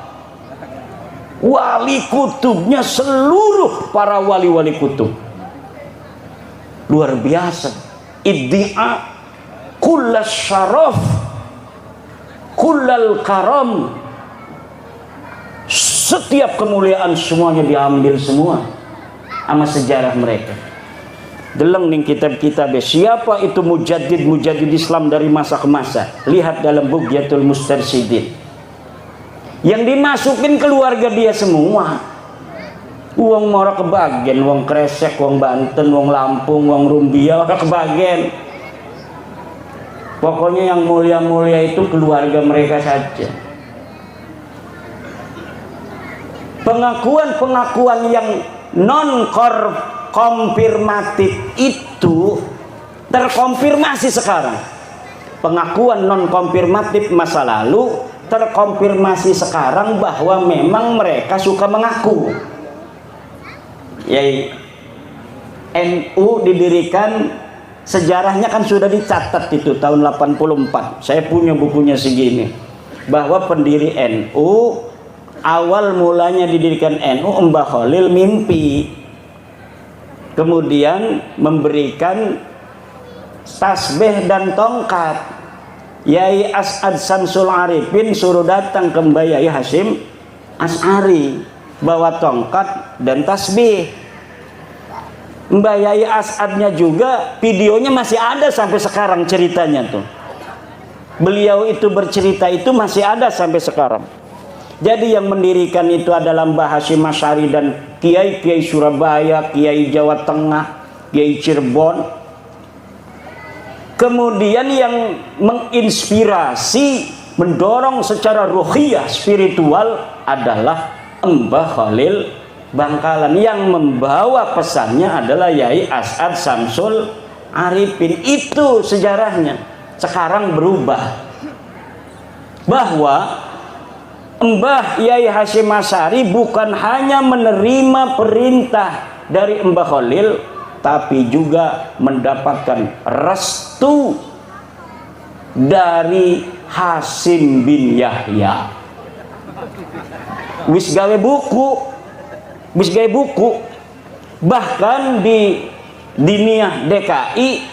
wali kutubnya seluruh para wali-wali kutub. Luar biasa. Iddia kullas syaraf kullal karam, setiap kemuliaan semuanya diambil semua sama sejarah mereka. Deleng ning kitab-kitab siapa itu mujaddid Islam dari masa ke masa. Lihat dalam Bughyatul Mustarsyidin. Yang dimasukin keluarga dia semua. Uang mora kebagian, uang Kresek, uang Banten, uang Lampung, uang Rumbia kebagian. Pokoknya yang mulia-mulia itu keluarga mereka saja. Pengakuan-pengakuan yang konfirmatif itu terkonfirmasi sekarang. Pengakuan non konfirmatif masa lalu terkonfirmasi sekarang bahwa memang mereka suka mengaku. Yaitu NU didirikan, sejarahnya kan sudah dicatat itu tahun 84. Saya punya bukunya segini. Bahwa pendiri NU awal mulanya didirikan NU Mbah Khalil mimpi. Kemudian memberikan tasbih dan tongkat. Yai As'ad Samsul Arifin suruh datang ke Mbah Yai Hasyim As'ari bawa tongkat dan tasbih. Mbah Yai As'adnya juga videonya masih ada sampai sekarang ceritanya tuh. Beliau itu bercerita itu masih ada sampai sekarang. Jadi yang mendirikan itu adalah Mbah Hasyim Asy'ari dan kiai-kiai Surabaya, kiai Jawa Tengah, kiai Cirebon. Kemudian yang menginspirasi, mendorong secara ruhiyah spiritual adalah Mbah Khalil Bangkalan. Yang membawa pesannya adalah Yai As'ad Samsul Arifin. Itu sejarahnya. Sekarang berubah. Bahwa Mbah Yai Hasyim Asy'ari bukan hanya menerima perintah dari Mbah Khalil, tapi juga mendapatkan restu dari Hasyim bin Yahya. Wis gawe buku, bahkan di Diniyah DKI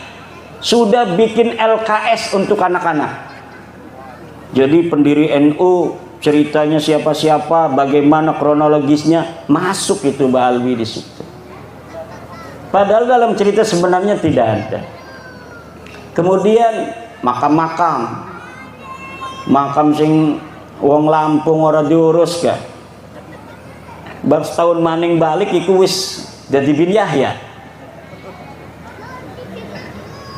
sudah bikin LKS untuk anak-anak. Jadi pendiri NU ceritanya siapa-siapa, bagaimana kronologisnya, masuk itu Mbak Alwi di situ. Padahal dalam cerita sebenarnya tidak ada. Kemudian makam sing wong Lampung ora diurus gak. Bar setahun maning balik iku wis dadi bin Yahya.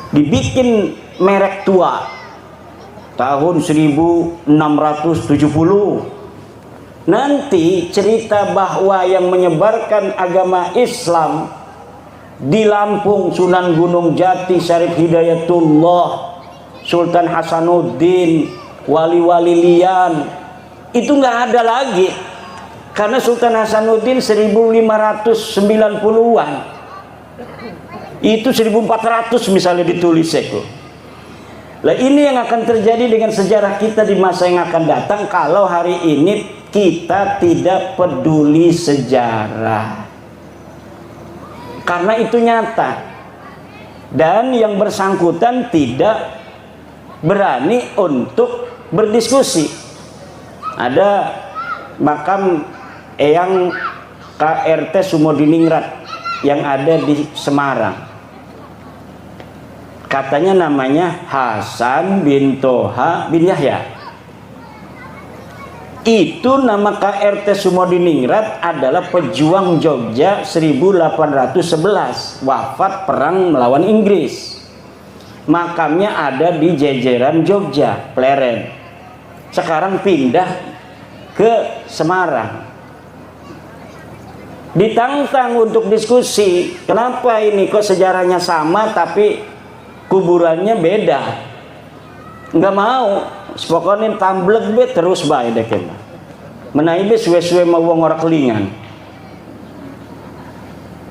Dibikin merek tua tahun 1670. nanti cerita bahwa yang menyebarkan agama Islam di Lampung, Sunan Gunung Jati, Syarif Hidayatullah, Sultan Hasanuddin, wali-wali lian, itu nggak ada lagi. Karena Sultan Hasanuddin 1590-an, itu 1400 misalnya ditulis itu. Lah ini yang akan terjadi dengan sejarah kita di masa yang akan datang kalau hari ini kita tidak peduli sejarah. Karena itu nyata. Dan yang bersangkutan tidak berani untuk berdiskusi. Ada makam Eyang KRT Sumodiningrat yang ada di Semarang. Katanya namanya Hasan bin Toha bin Yahya. Itu nama KRT Sumodiningrat adalah pejuang Jogja 1811, wafat perang melawan Inggris. Makamnya ada di Jejeran Jogja, Pleren. Sekarang pindah ke Semarang. Ditantang untuk diskusi, kenapa ini kok sejarahnya sama tapi kuburannya beda? Nggak mau, pokoknya tambleg be terus bae deh kena. Menaik be suwe-suwe mau wong ora kelingan.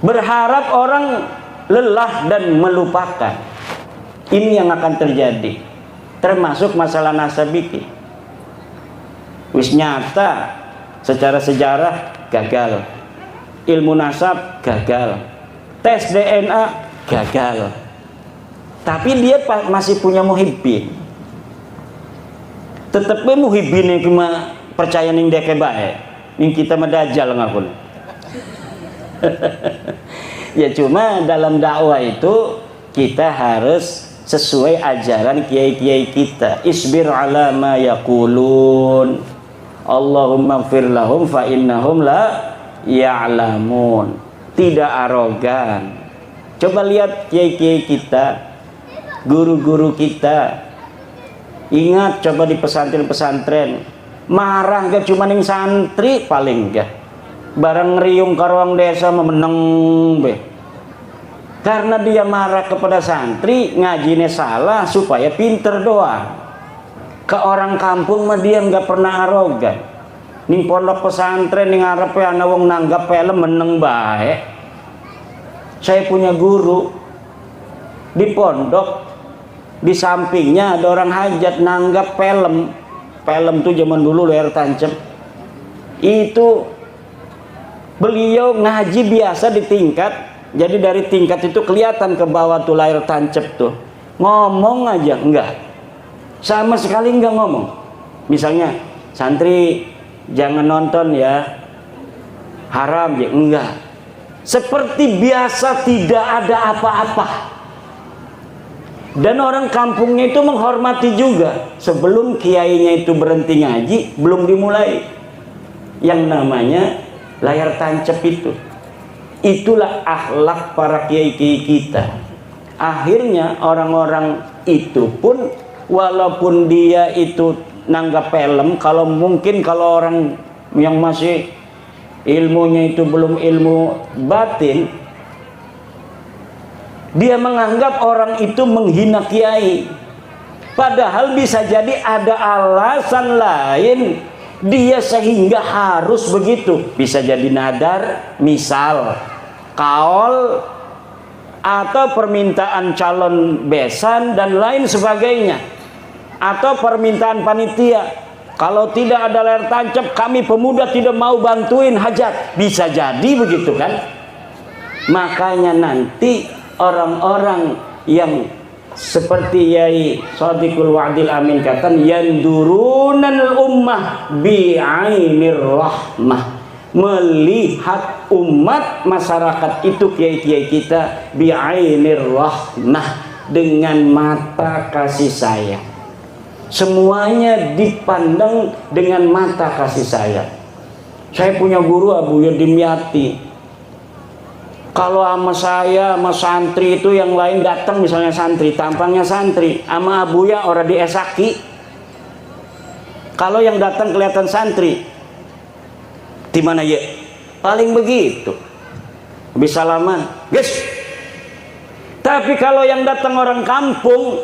Berharap orang lelah dan melupakan. Ini yang akan terjadi. Termasuk masalah nasabiki. Wis nyata secara sejarah gagal. Ilmu nasab gagal. Tes DNA gagal. Tapi dia masih punya muhibbin. Tetepnya muhibbin yang cuma percaya ning deke bae. Ning kita medajal ngapun. Ya cuma dalam dakwah itu kita harus sesuai ajaran kiai-kiai kita. Isbir ala ma yaqulun. Allahumma ighfir lahum fa innahum la ya'lamun. Tidak arogan. Coba lihat kiai-kiai kita, guru-guru kita. Ingat coba di pesantren-pesantren marah gak cuma yang santri paling gak bareng ngeriung karuang desa memeneng be. Karena dia marah kepada santri ngajinya salah supaya pinter doang. Ke orang kampung mah dia nggak pernah arogan. Ning pondok pesantren ning ngarepe ana wong nanggap film meneng bae. Saya punya guru di pondok, di sampingnya ada orang hajat nanggap film tuh zaman dulu layar tancap. Itu beliau ngaji biasa di tingkat, jadi dari tingkat itu kelihatan ke bawah tuh layar tancap tuh. Ngomong aja enggak, sama sekali enggak ngomong. Misalnya santri jangan nonton ya, haram ya, enggak. Seperti biasa tidak ada apa-apa. Dan orang kampungnya itu menghormati juga. Sebelum kiainya itu berhenti ngaji, belum dimulai yang namanya layar tancap itu. Itulah akhlak para kiai-kiai kita. Akhirnya orang-orang itu pun walaupun dia itu nanggap film, kalau mungkin kalau orang yang masih ilmunya itu belum ilmu batin, dia menganggap orang itu menghina kiai. Padahal bisa jadi ada alasan lain dia sehingga harus begitu. Bisa jadi nadar, misal kaul, atau permintaan calon besan dan lain sebagainya, atau permintaan panitia. Kalau tidak ada layar tancap, kami pemuda tidak mau bantuin hajat. Bisa jadi begitu kan? Makanya nanti orang-orang yang seperti Yai Shadiqul Wa'dil Amin katakan, yandurunal ummah bi'ainir rahmah, melihat umat masyarakat itu kiai-kiai kita bi'ainir rahmah, dengan mata kasih sayang. Semuanya dipandang dengan mata kasih sayang. Saya punya guru Abu Yadimyati. Kalau sama saya, sama santri itu yang lain datang, misalnya santri, tampangnya santri, sama Abuya orang di Esaki. Kalau yang datang kelihatan santri, Di mana ya? Paling begitu. Habis salaman, guys. Tapi kalau yang datang orang kampung,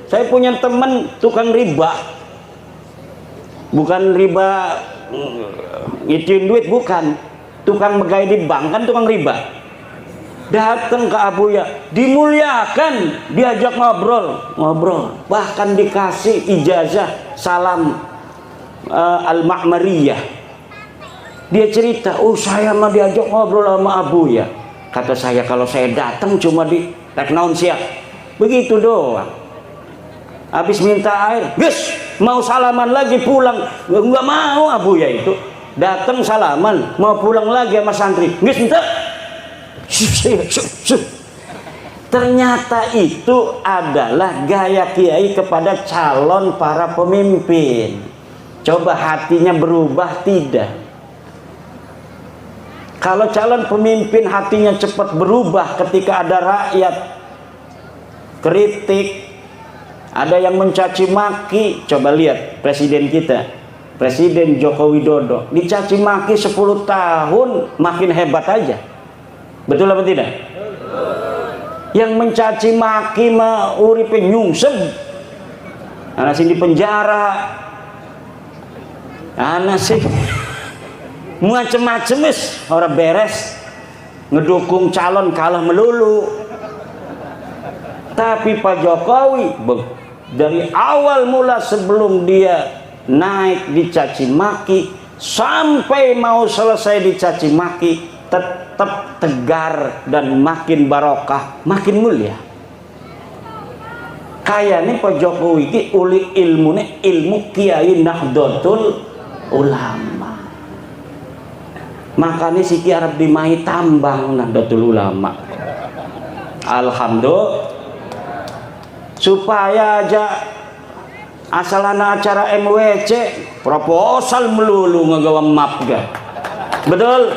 saya punya teman tukang riba. Bukan riba ngicin duit, bukan. Tukang megai di bank, kan tukang riba. Datang ke Abuya, dimuliakan, diajak ngobrol, bahkan dikasih ijazah salam Al-Ma'mariyah. Dia cerita, oh saya mah diajak ngobrol sama Abuya. Kata saya, kalau saya datang cuma di teknaun siap, begitu doang. Habis minta air, guys, mau salaman lagi pulang, nggak mau. Abuya itu datang salaman, mau pulang lagi sama santri, guys, minta. Ternyata itu adalah gaya kiai kepada calon para pemimpin. Coba hatinya berubah tidak? Kalau calon pemimpin hatinya cepat berubah ketika ada rakyat kritik, ada yang mencaci maki. Coba lihat presiden kita, Presiden Joko Widodo, dicaci maki 10 tahun makin hebat aja. Betul apa tidak? Yang mencaci maki mah uripe nyungsem, anak sing di penjara, anak sih macem-macem wis ora beres, ngedukung calon kalah melulu. Tapi Pak Jokowi dari awal mula sebelum dia naik dicaci maki sampai mau selesai dicaci maki tetap tegar dan makin barokah, makin mulia. Kayaknya Pak Jokowi ini uli ilmu Kiai Nahdlatul Ulama. Makanya si Kiai Arab dimai tambang Nahdlatul Ulama. Alhamdulillah, supaya aja asalana acara MWC proposal melulu ngagawa map ga. Betul.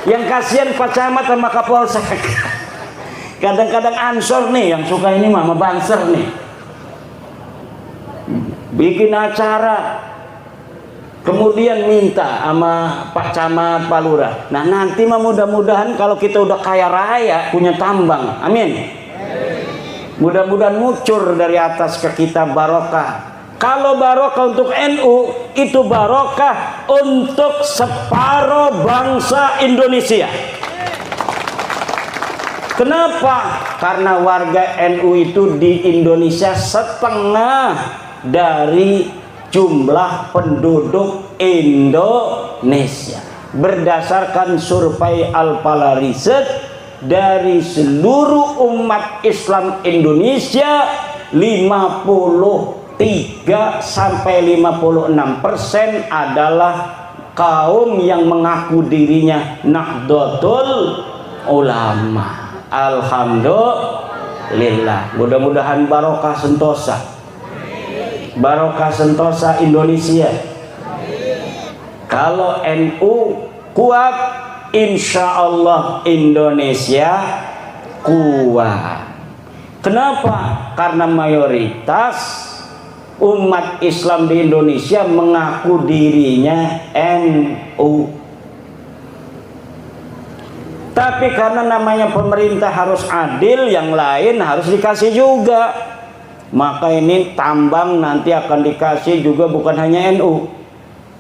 Yang kasihan Pak Camat sama Kapolsek. Kadang-kadang ansor nih yang suka ini mama banser nih, bikin acara kemudian minta sama Pak Camat, Pak Lurah. Nah nanti mah mudah-mudahan kalau kita udah kaya raya punya tambang, amin, mudah-mudahan ngucur dari atas ke kita barokah. Kalau barokah untuk NU, itu barokah untuk separuh bangsa Indonesia. Kenapa? Karena warga NU itu di Indonesia setengah dari jumlah penduduk Indonesia. Berdasarkan survei Al-Pala Riset, dari seluruh umat Islam Indonesia 53-56% adalah kaum yang mengaku dirinya Nahdlatul Ulama. Alhamdulillah, mudah-mudahan barokah sentosa, barokah sentosa Indonesia. Kalau NU kuat, insya Allah Indonesia kuat. Kenapa? Karena mayoritas umat Islam di Indonesia mengaku dirinya NU. Tapi karena namanya pemerintah harus adil, yang lain harus dikasih juga. Maka ini tambang nanti akan dikasih juga bukan hanya NU.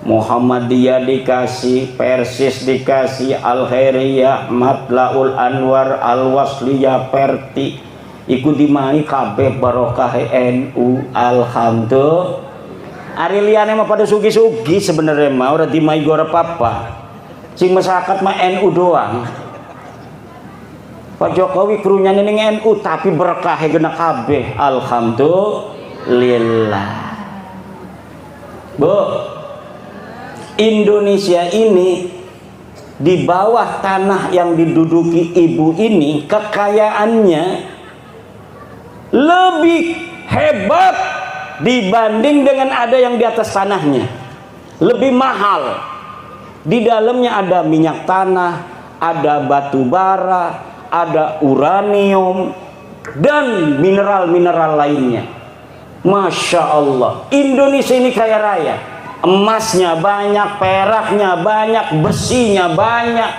Muhammadiyah dikasih, Persis dikasih, Al-Khairiyah, Matlaul Anwar, Al-Wasliyah, Perti. Ikut dimai kabeh barokah NU. Alhamdulillah. Ari liyane mah pada sugi-sugi sebenarnya mah ora dimai ora apa-apa. Sing masyarakat mah NU doang. Pak Jokowi krunya ning NU tapi berkah gena kabeh. Alhamdulillah. Bu, Indonesia ini di bawah tanah yang diduduki ibu ini kekayaannya lebih hebat dibanding dengan ada yang di atas tanahnya. Lebih mahal. Di dalamnya ada minyak tanah, ada batu bara, ada uranium dan mineral-mineral lainnya. Masya Allah, Indonesia ini kaya raya. emasnya banyak, peraknya banyak, besinya banyak,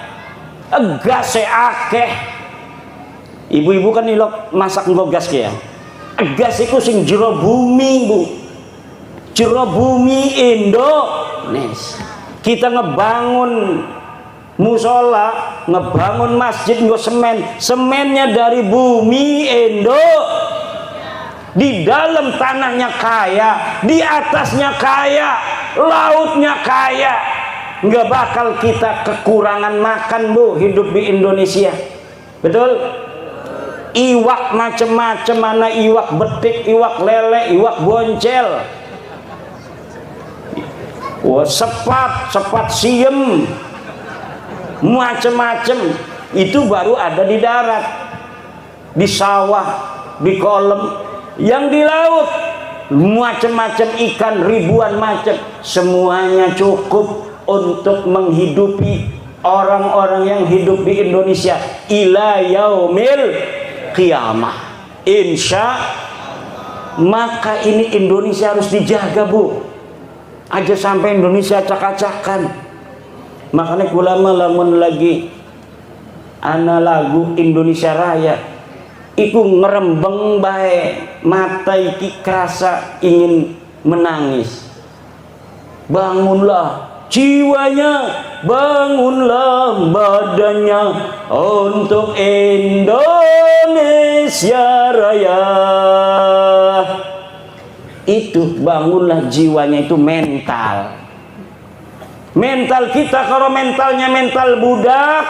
gasnya akeh. Ibu-ibu kan ilok masak nggo gas ya. Gas iku sing jero bumi, Bu. Jero bumi Indonesia. Kita ngebangun musola, ngebangun masjid nggo semen. Semennya dari bumi di dalam tanahnya kaya, di atasnya kaya, lautnya kaya. Nggak bakal kita kekurangan makan, Bu, hidup di Indonesia. Betul? Iwak macem-macem, mana iwak betik, iwak lele, iwak boncel, sepat siem, macem-macem. Itu baru ada di darat, di sawah, di kolam. Yang di laut macam-macam ikan, ribuan macam, semuanya cukup untuk menghidupi orang-orang yang hidup di Indonesia ila yaumil qiyamah, insya. Maka ini Indonesia harus dijaga, Bu, aja sampai Indonesia acak-acakan. Makanya ulama lamun lagi ana lagu Indonesia Raya iku ngerembeng bae, mata iki kerasa ingin menangis. Bangunlah jiwanya, bangunlah badannya untuk Indonesia Raya. Itu bangunlah jiwanya, itu mental. Mental kita, kalau mentalnya mental budak,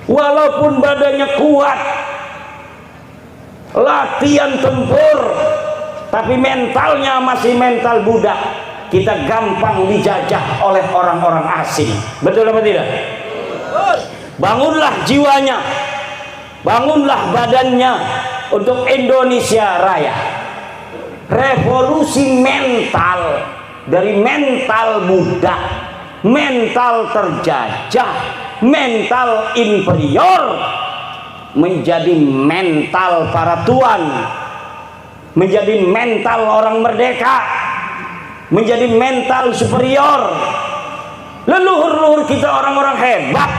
walaupun badannya kuat, latihan tempur, tapi mentalnya masih mental budak, kita gampang dijajah oleh orang-orang asing. Betul apa tidak? Bangunlah jiwanya, bangunlah badannya untuk Indonesia Raya. Revolusi mental, dari mental budak, mental terjajah, mental inferior, menjadi mental para tuan, menjadi mental orang merdeka, menjadi mental superior. Leluhur-leluhur kita orang-orang hebat.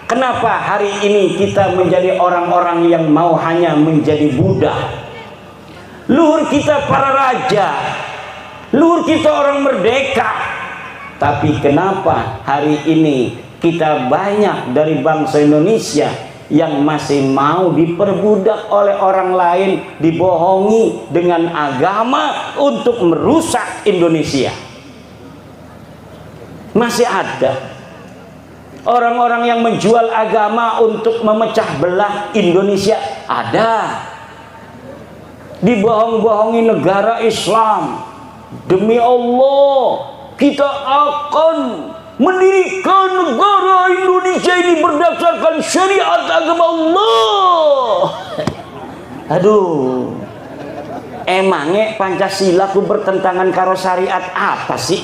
Kenapa hari ini kita menjadi orang-orang yang mau hanya menjadi budak? Luhur kita para raja, luhur kita orang merdeka. Tapi kenapa hari ini kita banyak dari bangsa Indonesia yang masih mau diperbudak oleh orang lain, dibohongi dengan agama untuk merusak Indonesia? Masih ada orang-orang yang menjual agama untuk memecah belah Indonesia. Ada. Dibohong-bohongi negara Islam. Demi Allah, kita akan mendirikan negara Indonesia ini berdasarkan syariat agama Allah. Aduh, emangnya Pancasila ku bertentangan karo syariat apa sih?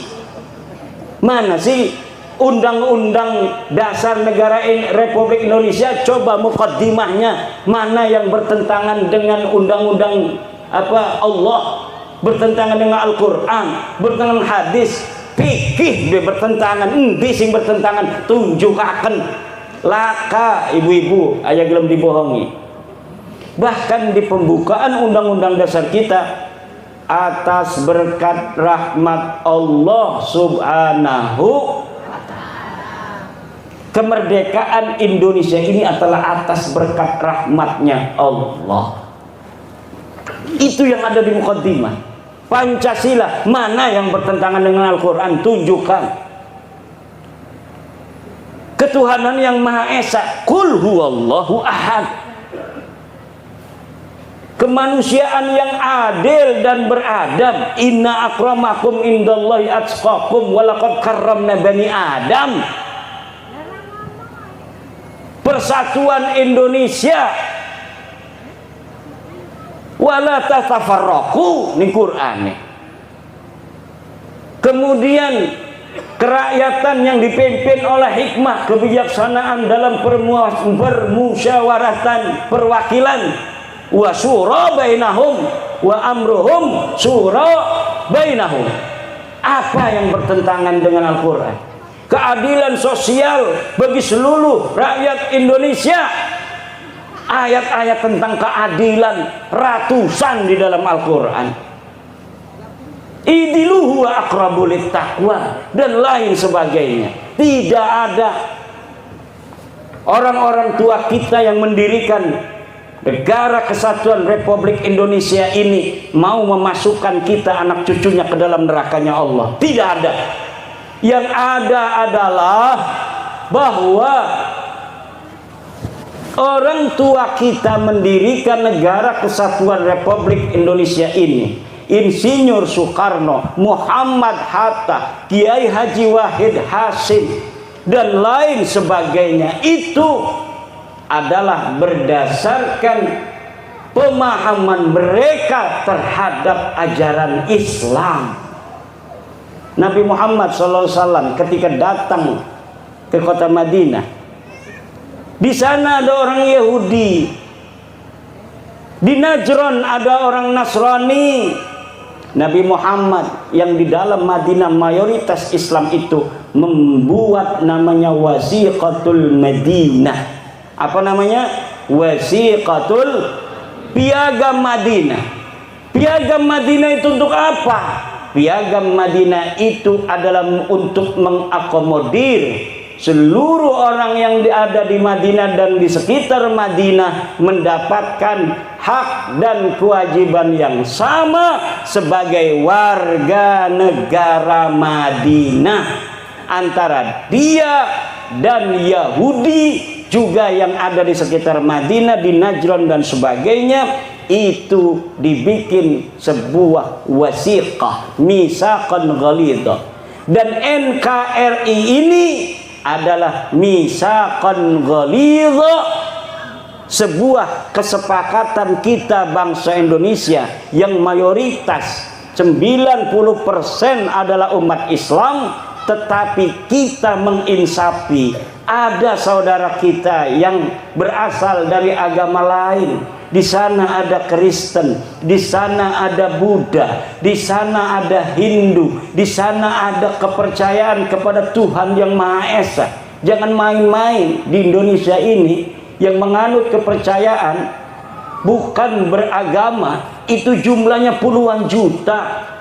Mana sih undang-undang dasar negara Republik Indonesia? Coba mukaddimahnya mana yang bertentangan dengan undang-undang apa Allah, bertentangan dengan Al-Quran, bertentangan hadis, fikih dia bertentangan, sing bertentangan, tunjukaken. Laka ibu-ibu aya gelem dibohongi. Bahkan di pembukaan undang-undang dasar kita, atas berkat rahmat Allah subhanahu, kemerdekaan Indonesia ini adalah atas berkat rahmatnya Allah. Itu yang ada di mukaddimah. Pancasila mana yang bertentangan dengan Al-Quran? Tunjukkan. Ketuhanan yang Maha Esa, Qul huwallahu ahad. Kemanusiaan yang adil dan beradab, inna akramakum indallahi atqakum walaqad karramna bani Adam. Persatuan Indonesia, wala tatafarraqu, ning Quran. Kemudian kerakyatan yang dipimpin oleh hikmah kebijaksanaan dalam permusyawaratan perwakilan, wa syura bainahum wa amruhum syura bainahum. Apa yang bertentangan dengan Al-Quran? Keadilan sosial bagi seluruh rakyat Indonesia. Ayat-ayat tentang keadilan ratusan di dalam Al-Quran. Idilu huwa aqrabu littaqwa dan lain sebagainya. Tidak ada orang-orang tua kita yang mendirikan Negara Kesatuan Republik Indonesia ini mau memasukkan kita anak cucunya ke dalam nerakanya Allah. Tidak ada. Yang ada adalah bahwa orang tua kita mendirikan Negara Kesatuan Republik Indonesia ini, Insinyur Soekarno, Muhammad Hatta, Kiai Haji Wahid Hasim dan lain sebagainya, itu adalah berdasarkan pemahaman mereka terhadap ajaran Islam. Nabi Muhammad SAW ketika datang ke kota Madinah, di sana ada orang Yahudi, di Najran ada orang Nasrani. Nabi Muhammad yang di dalam Madinah mayoritas Islam itu membuat namanya Wasiqatul Madinah. Apa namanya? Wasiqatul Piagam Madinah. Piagam Madinah itu untuk apa? Piagam Madinah itu adalah untuk mengakomodir seluruh orang yang ada di Madinah dan di sekitar Madinah mendapatkan hak dan kewajiban yang sama sebagai warga negara Madinah. Antara dia dan Yahudi juga yang ada di sekitar Madinah, di Najran dan sebagainya, itu dibikin sebuah wasiqah, misaqan ghalidha. Dan NKRI ini adalah misaqan ghalidha, sebuah kesepakatan kita bangsa Indonesia yang mayoritas 90% adalah umat Islam, tetapi kita menginsafi ada saudara kita yang berasal dari agama lain. Di sana ada Kristen, di sana ada Buddha, di sana ada Hindu, di sana ada kepercayaan kepada Tuhan yang Maha Esa. Jangan main-main di Indonesia ini yang menganut kepercayaan bukan beragama itu jumlahnya puluhan juta.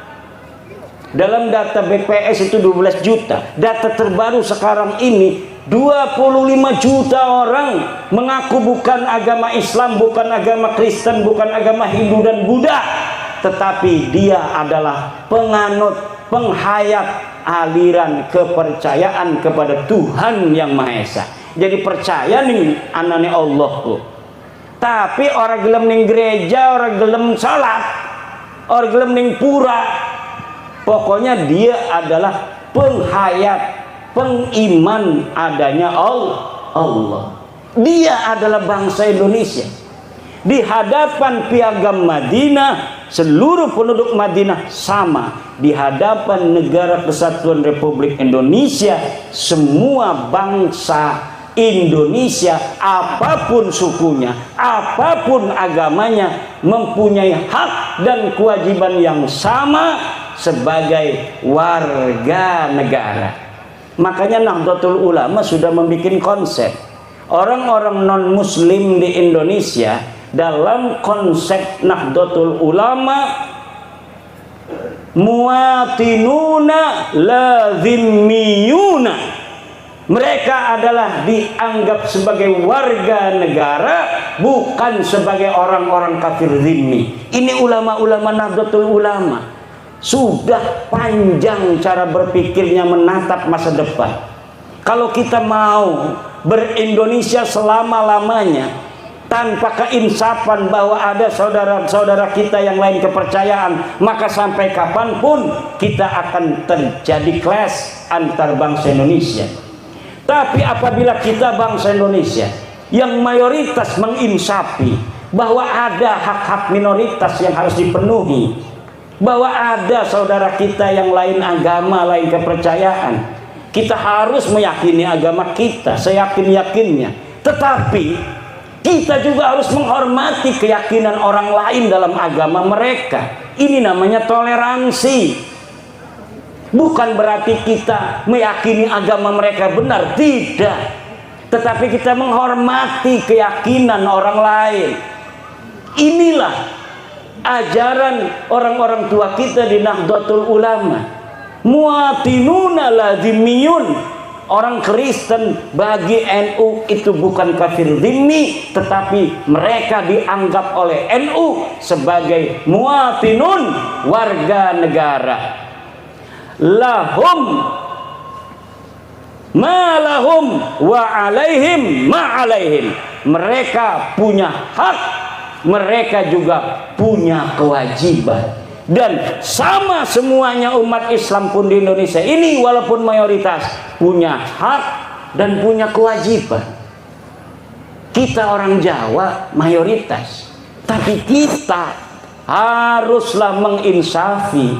Dalam data BPS itu 12 juta. Data terbaru sekarang ini 25 juta orang mengaku bukan agama Islam, bukan agama Kristen, bukan agama Hindu dan Buddha, tetapi dia adalah penganut, penghayat aliran kepercayaan kepada Tuhan yang Maha Esa. Jadi percaya nih anane Allah tuh. Tapi orang gelem ning gereja, orang gelem salat, orang gelem ning pura, pokoknya dia adalah penghayat, pengiman adanya Allah. Dia adalah bangsa Indonesia. Di hadapan Piagam Madinah, seluruh penduduk Madinah sama. Di hadapan Negara Kesatuan Republik Indonesia, semua bangsa Indonesia, apapun sukunya, apapun agamanya, mempunyai hak dan kewajiban yang sama sebagai warga negara. Makanya Nahdlatul Ulama sudah membuat konsep. Orang-orang non-muslim di Indonesia dalam konsep Nahdlatul Ulama, muwatinuna lazimmiyuna. Mereka adalah dianggap sebagai warga negara, bukan sebagai orang-orang kafir zimmi. Ini ulama-ulama Nahdlatul Ulama. Sudah panjang cara berpikirnya menatap masa depan. Kalau kita mau berindonesia selama-lamanya tanpa keinsapan bahwa ada saudara-saudara kita yang lain kepercayaan, maka sampai kapanpun kita akan terjadi clash antar bangsa Indonesia. Tapi apabila kita bangsa Indonesia yang mayoritas menginsafi bahwa ada hak-hak minoritas yang harus dipenuhi, bahwa ada saudara kita yang lain agama, lain kepercayaan, kita harus meyakini agama kita seyakin-yakinnya. Tetapi kita juga harus menghormati keyakinan orang lain dalam agama mereka. Ini namanya toleransi. Bukan berarti kita meyakini agama mereka benar, tidak. Tetapi kita menghormati keyakinan orang lain. Inilah ajaran orang-orang tua kita di Nahdlatul Ulama. Muatinuna lazimiyun. Orang Kristen bagi NU itu bukan kafir zimmi, tetapi mereka dianggap oleh NU sebagai muatinun, warga negara. Lahum ma lahum wa alaihim ma alaihim. Mereka punya hak, mereka juga punya kewajiban. Dan sama semuanya umat Islam pun di Indonesia ini walaupun mayoritas punya hak dan punya kewajiban. Kita orang Jawa mayoritas, tapi kita haruslah menginsafi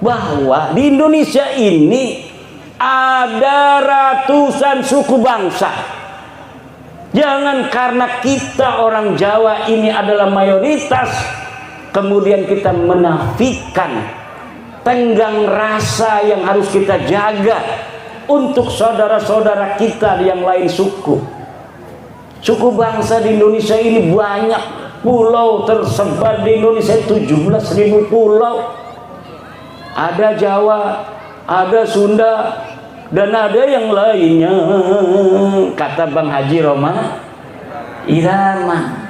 bahwa di Indonesia ini ada ratusan suku bangsa. Jangan karena kita orang Jawa ini adalah mayoritas kemudian kita menafikan tenggang rasa yang harus kita jaga untuk saudara-saudara kita yang lain suku. Suku bangsa di Indonesia ini banyak, pulau tersebar di Indonesia 17.000 pulau. Ada Jawa, ada Sunda, dan ada yang lainnya. Kata Bang Haji Roma Irama.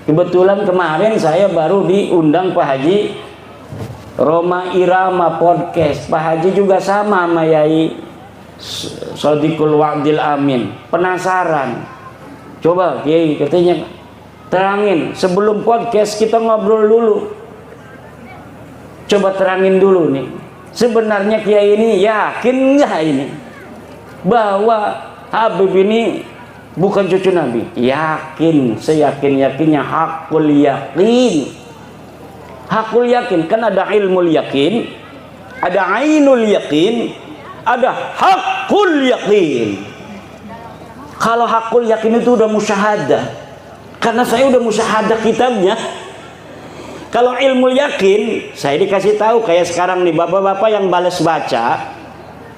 Kebetulan kemarin saya baru diundang Pak Haji Roma Irama podcast. Pak Haji juga sama sama Yai Sodikul Wa'dil Amin. Penasaran, coba Kiai katanya terangin sebelum podcast kita ngobrol dulu. Coba terangin dulu nih, sebenarnya Kiai ini yakin nggak ini bahwa Habib ini bukan cucu Nabi? Yakin, seyakin-yakinnya, hakul yakin. Hakul yakin, kan ada ilmul yakin, ada ainul yakin, ada hakul yakin. Kalau hakul yakin itu udah musyahadah, karena saya udah musyahadah kitabnya. Kalau ilmul yakin, saya dikasih tahu kayak sekarang nih bapak-bapak yang balas baca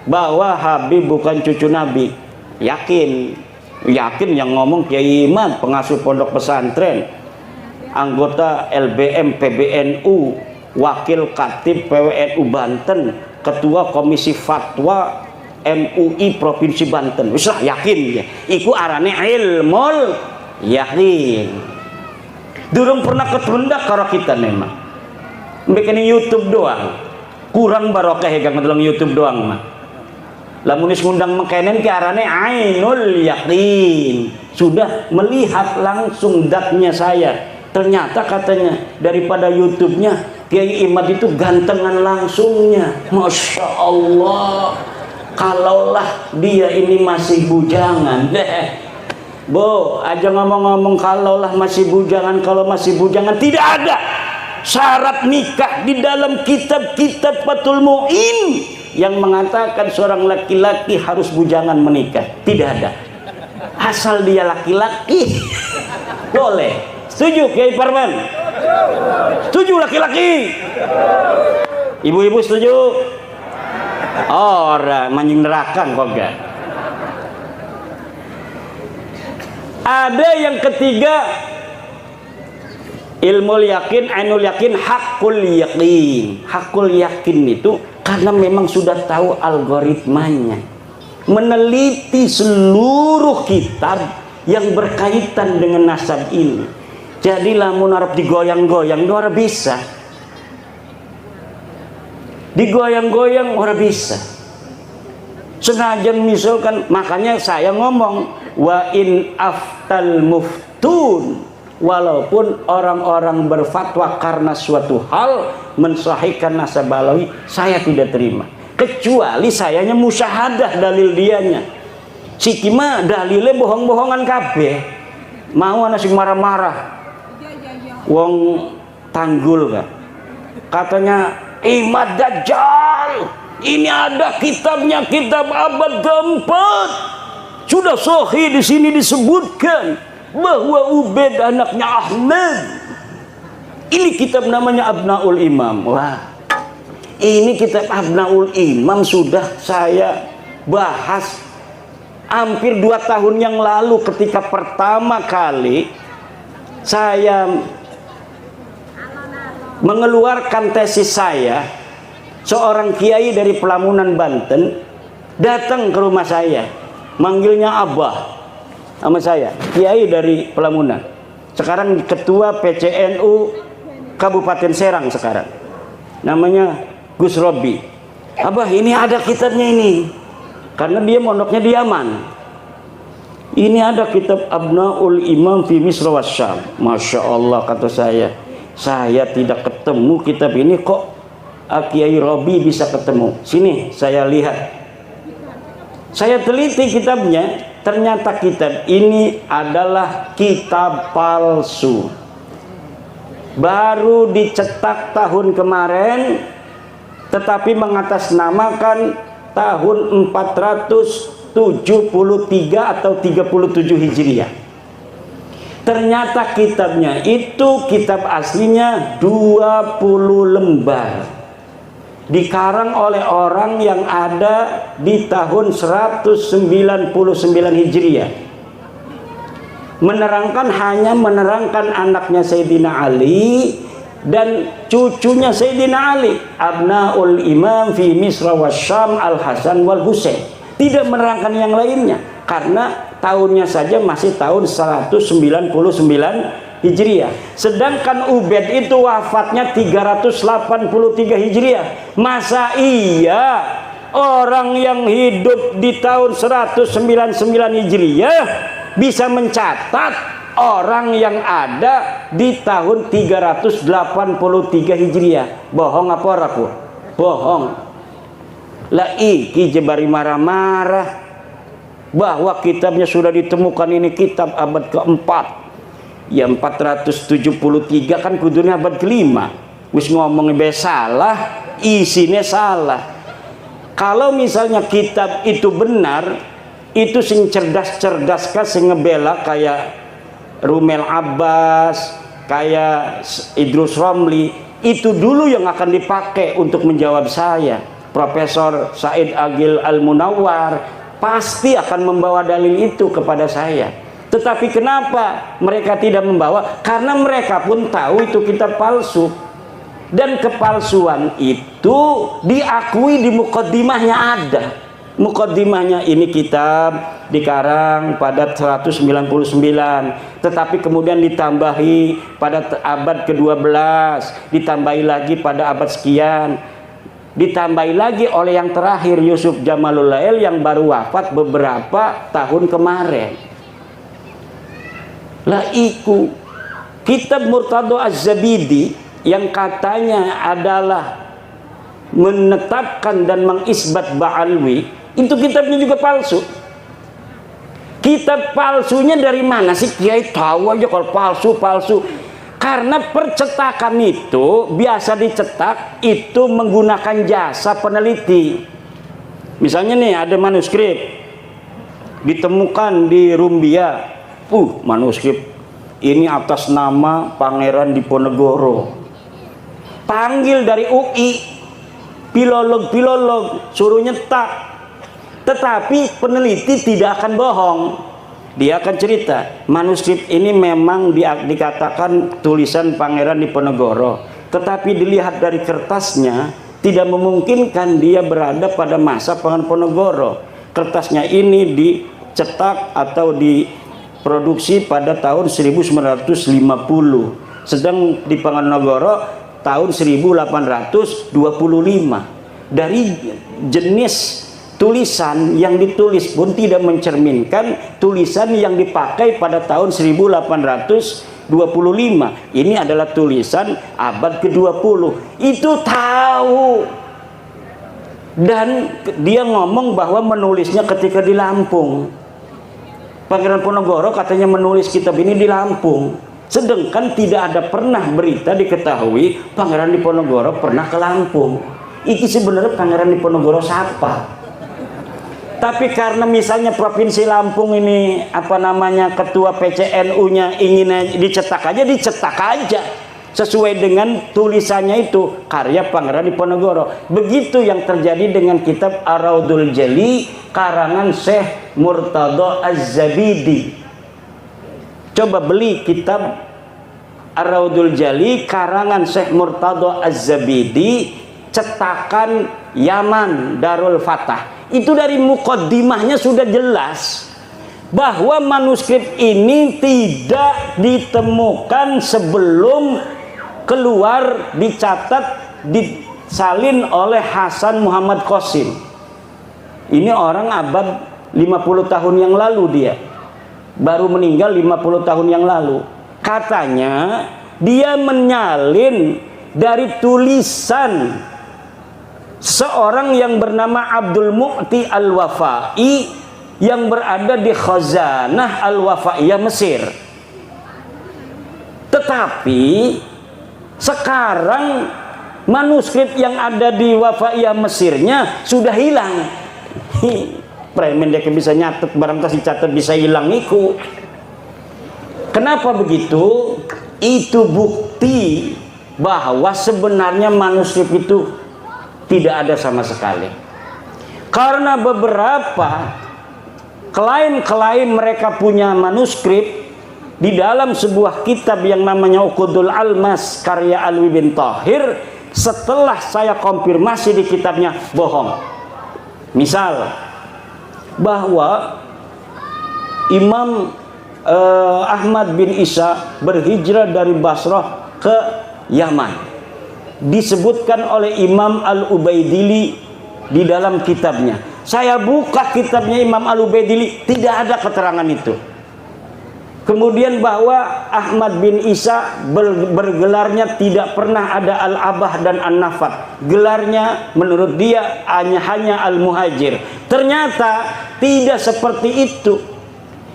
bahwa Habib bukan cucu Nabi. Yakin yang ngomong Kiai Iman, pengasuh pondok pesantren, anggota LBM PBNU, wakil katib PWNU Banten, ketua komisi fatwa MUI Provinsi Banten. Wis lah yakin ya. Iku arane ilmul yakin. Durung pernah ketunda karo kita memang. Bikin YouTube doang. Kurang barokah ya kang dalam YouTube doang mah. Lamun ngundang mengkenen ke arane ainul yakin. Sudah melihat langsung datnya saya. Ternyata katanya daripada YouTube-nya Kiai Imad itu gantengan langsungnya. Masya Allah. Kalaulah dia ini masih bujangan. Bu, aja ngomong-ngomong kalaulah masih bujangan, kalau masih bujangan tidak ada syarat nikah di dalam kitab-kitab Fathul Mu'in yang mengatakan seorang laki-laki harus bujangan menikah. Tidak ada. Asal dia laki-laki boleh. Setuju Kiai Parman? Setuju laki-laki? Ibu-ibu setuju? Orang manjing neraka kok gak? Ada yang ketiga, ilmul yakin, ainul yakin, hakul yakin. Hakul yakin itu karena memang sudah tahu algoritmanya, meneliti seluruh kitab yang berkaitan dengan nasab ini. Jadi lamun arep digoyang-goyang ora bisa. Digoyang-goyang ora bisa. Senajan misalkan, makanya saya ngomong wa in aftal muftun, walaupun orang-orang berfatwa karena suatu hal mensahihkan nasab balawi, saya tidak terima kecuali sayanya musyahadah dalil dianya. Sikima dalilnya bohong-bohongan kabeh. Mau ana sing marah-marah wong Tanggul kan katanya Imad Dajjal ini ada kitabnya, kitab abad keempat. Sudah sahih di sini disebutkan bahwa Ubaid anaknya Ahmad. Ini kitab namanya Abnaul Imam. Wah, Ini kitab Abnaul Imam sudah saya bahas hampir 2 tahun yang lalu ketika pertama kali saya mengeluarkan tesis saya. Seorang kiai dari Pelamunan, Banten datang ke rumah saya, manggilnya Abah sama saya, kiai dari Pelamunan, sekarang ketua PCNU Kabupaten Serang sekarang, namanya Gus Robi. Abah, ini ada kitabnya ini, karena dia mondoknya di Yaman. Ini ada kitab Abnaul Imam fi Misra Wasyam. Masya Allah, kata saya tidak ketemu kitab ini, kok Kiai Robi bisa ketemu. Sini saya lihat, saya teliti kitabnya, ternyata kitab ini adalah kitab palsu, baru dicetak tahun kemarin, tetapi mengatasnamakan tahun 473 atau 37 Hijriah. Ternyata kitabnya itu kitab aslinya 20 lembar, dikarang oleh orang yang ada di tahun 199 Hijriah. Menerangkan anaknya Sayyidina Ali dan cucunya Sayyidina Ali, Abnaul Imam fi Misra Wasyam Al-Hasan wal Husain. Tidak menerangkan yang lainnya, karena tahunnya saja masih tahun 199 Hijriah. Sedangkan Ubaid itu wafatnya 383 Hijriah. Masa iya orang yang hidup di tahun 199 Hijriah bisa mencatat orang yang ada di tahun 383 Hijriah? Bohong apa ora, Bu? Bohong. Lah iki jebari marah-marah bahwa kitabnya sudah ditemukan, ini kitab abad keempat. Ya 473 kan kudunya abad kelima. Wis ngomongnya salah, isinya salah. Kalau misalnya kitab itu benar, itu sing cerdas-cerdas kan sing ngebela kayak Rumel Abbas, kayak Idrus Romli, itu dulu yang akan dipakai untuk menjawab saya. Profesor Said Agil Al-Munawwar pasti akan membawa dalil itu kepada saya. Tetapi kenapa mereka tidak membawa? Karena mereka pun tahu itu kitab palsu, dan kepalsuan itu diakui di mukaddimahnya ada. Mukaddimahnya ini kitab dikarang pada 199, tetapi kemudian ditambahi pada abad ke-12, ditambahi lagi pada abad sekian, ditambahi lagi oleh yang terakhir Yusuf Jamalul Lail yang baru wafat beberapa tahun kemarin. Lah iku kitab Murtado Az-Zabidi yang katanya adalah menetapkan dan mengisbat Ba'alwi, itu kitabnya juga palsu. Kitab palsunya dari mana sih? Kiai tahu aja kalau palsu. Karena percetakan itu biasa dicetak itu menggunakan jasa peneliti. Misalnya nih ada manuskrip ditemukan di Rumbia, manuskrip ini atas nama Pangeran Diponegoro. Panggil dari UI, filolog suruh nyetak. Tetapi peneliti tidak akan bohong. Dia akan cerita, manuskrip ini memang dikatakan tulisan Pangeran Diponegoro, tetapi dilihat dari kertasnya tidak memungkinkan dia berada pada masa Pangeran Diponegoro. Kertasnya ini dicetak atau diproduksi pada tahun 1950, sedang di Panganogoro tahun 1825. Dari jenis tulisan yang ditulis pun tidak mencerminkan tulisan yang dipakai pada tahun 1825. Ini adalah tulisan abad ke-20. Itu tahu. Dan dia ngomong bahwa menulisnya ketika di Lampung. Pangeran Diponegoro katanya menulis kitab ini di Lampung. Sedangkan tidak ada pernah berita diketahui Pangeran Diponegoro pernah ke Lampung. Ini sebenarnya Pangeran Diponegoro siapa? Tapi karena misalnya Provinsi Lampung ini ketua PCNU-nya ingin dicetak aja. sesuai dengan tulisannya itu karya Pangeran Diponegoro. Begitu yang terjadi dengan kitab Ar-Raudul Jali karangan Syekh Murtada Az-Zabidi. Coba beli kitab Ar-Raudul Jali karangan Syekh Murtada Az-Zabidi, cetakan Yaman Darul Fatah. Itu dari muqaddimahnya sudah jelas bahwa manuskrip ini tidak ditemukan sebelum keluar, dicatat, disalin oleh Hasan Muhammad Qasim. Ini orang abad 50 tahun yang lalu, dia baru meninggal 50 tahun yang lalu. Katanya dia menyalin dari tulisan seorang yang bernama Abdul Mu'ti Al-Wafai yang berada di Khazanah Al-Wafaiyah Mesir. Tetapi sekarang manuskrip yang ada di Wafaiyah Mesirnya sudah hilang. Premen dia bisa nyatet, barang tas dicatat bisa hilang iku. Kenapa begitu? Itu bukti bahwa sebenarnya manuskrip itu tidak ada sama sekali. Karena beberapa klaim mereka punya manuskrip di dalam sebuah kitab yang namanya Uqudul Almas karya Alwi bin Thahir, setelah saya konfirmasi di kitabnya bohong. Misal bahwa Imam Ahmad bin Isa berhijrah dari Basrah ke Yaman, disebutkan oleh Imam Al-Ubaidili di dalam kitabnya. Saya buka kitabnya Imam Al-Ubaidili, tidak ada keterangan itu. Kemudian bahwa Ahmad bin Isa bergelarnya tidak pernah ada Al-Abah dan An-Nafat. Gelarnya menurut dia hanya Al-Muhajir. Ternyata tidak seperti itu.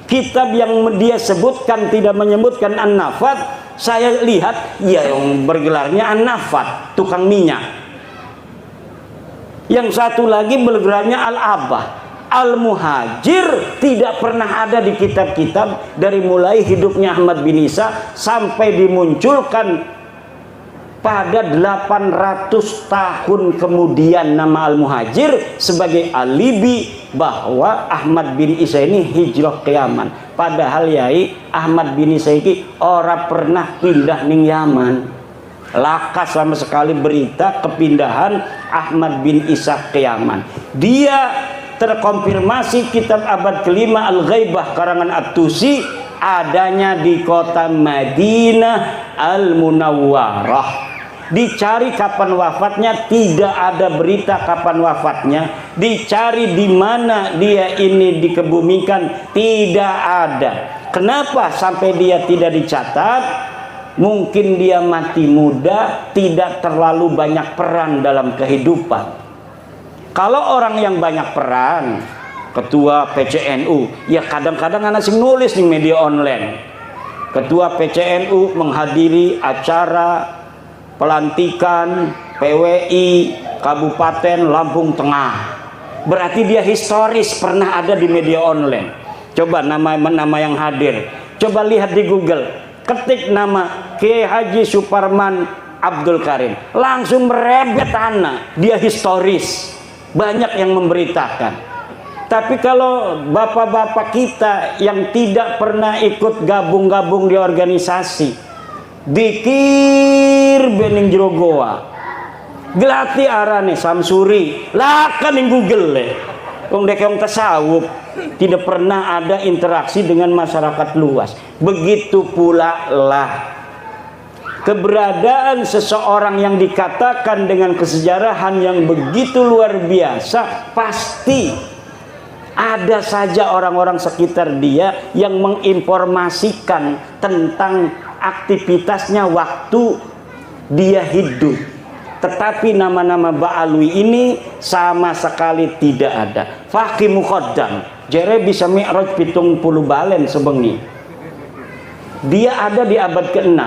Kitab yang dia sebutkan tidak menyebutkan An-Nafat. Saya lihat ya yang bergelarnya An-Nafat, tukang minyak. Yang satu lagi bergelarnya Al-Abah. Al-Muhajir tidak pernah ada di kitab-kitab dari mulai hidupnya Ahmad bin Isa sampai dimunculkan pada 800 tahun kemudian nama Al-Muhajir sebagai alibi bahwa Ahmad bin Isa ini hijrah ke Yaman. Padahal yai Ahmad bin Isa ini ora pernah pindah ning Yaman. Laka sama sekali berita kepindahan Ahmad bin Isa ke Yaman. Dia terkonfirmasi kitab abad kelima Al-Ghaibah karangan At-Tusi adanya di kota Madinah Al-Munawwarah. Dicari kapan wafatnya, tidak ada berita kapan wafatnya. Dicari di mana dia ini dikebumikan, tidak ada. Kenapa sampai dia tidak dicatat? Mungkin dia mati muda, tidak terlalu banyak peran dalam kehidupan. Kalau orang yang banyak peran, ketua PCNU, ya kadang-kadang anak sing nulis di media online. Ketua PCNU menghadiri acara pelantikan PWI Kabupaten Lampung Tengah. Berarti dia historis pernah ada di media online. Coba nama yang hadir. Coba lihat di Google. Ketik nama Kiai Haji Suparman Abdul Karim, langsung merebet anak. Dia historis. Banyak yang memberitakan. Tapi kalau bapak-bapak kita yang tidak pernah ikut gabung-gabung di organisasi, dikir bening jero goa, gelati arane Samsuri, lakan yang Google le. Wong dek wong tasawuf tidak pernah ada interaksi dengan masyarakat luas. Begitu pula lah keberadaan seseorang yang dikatakan dengan kesejarahan yang begitu luar biasa, pasti ada saja orang-orang sekitar dia yang menginformasikan tentang aktivitasnya waktu dia hidup. Tetapi nama-nama Ba'alwi ini sama sekali tidak ada. Faqih Muqaddam jere bisa mi'raj 70 balen sebengi. Dia ada di abad ke-6.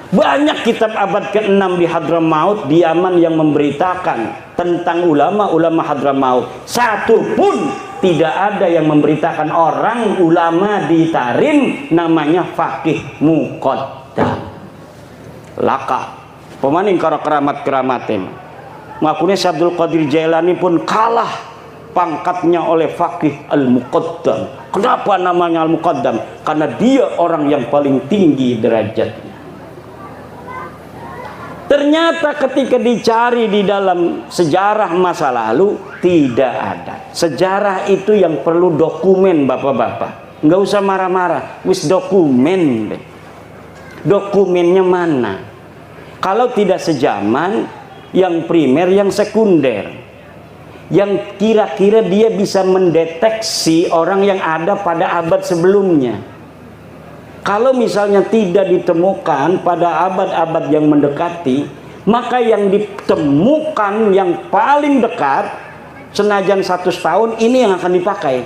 Banyak kitab abad ke-6 di Hadramaut di Yaman yang memberitakan tentang ulama-ulama Hadramaut. Satu pun tidak ada yang memberitakan orang ulama di Tarim namanya Faqih Muqaddam. laka pemaning karo keramat-keramatin. Makanya Abdul Qadir Jailani pun kalah pangkatnya oleh Faqih Al-Muqaddam. Kenapa namanya Al-Muqaddam? Karena dia orang yang paling tinggi derajatnya. Ternyata ketika dicari di dalam sejarah masa lalu tidak ada. Sejarah itu yang perlu dokumen, bapak-bapak. Nggak usah marah-marah, wis dokumen deh. Dokumennya mana? Kalau tidak sejaman, yang primer, yang sekunder, yang kira-kira dia bisa mendeteksi orang yang ada pada abad sebelumnya. Kalau misalnya tidak ditemukan pada abad-abad yang mendekati, maka yang ditemukan yang paling dekat, senajan 100 tahun, ini yang akan dipakai.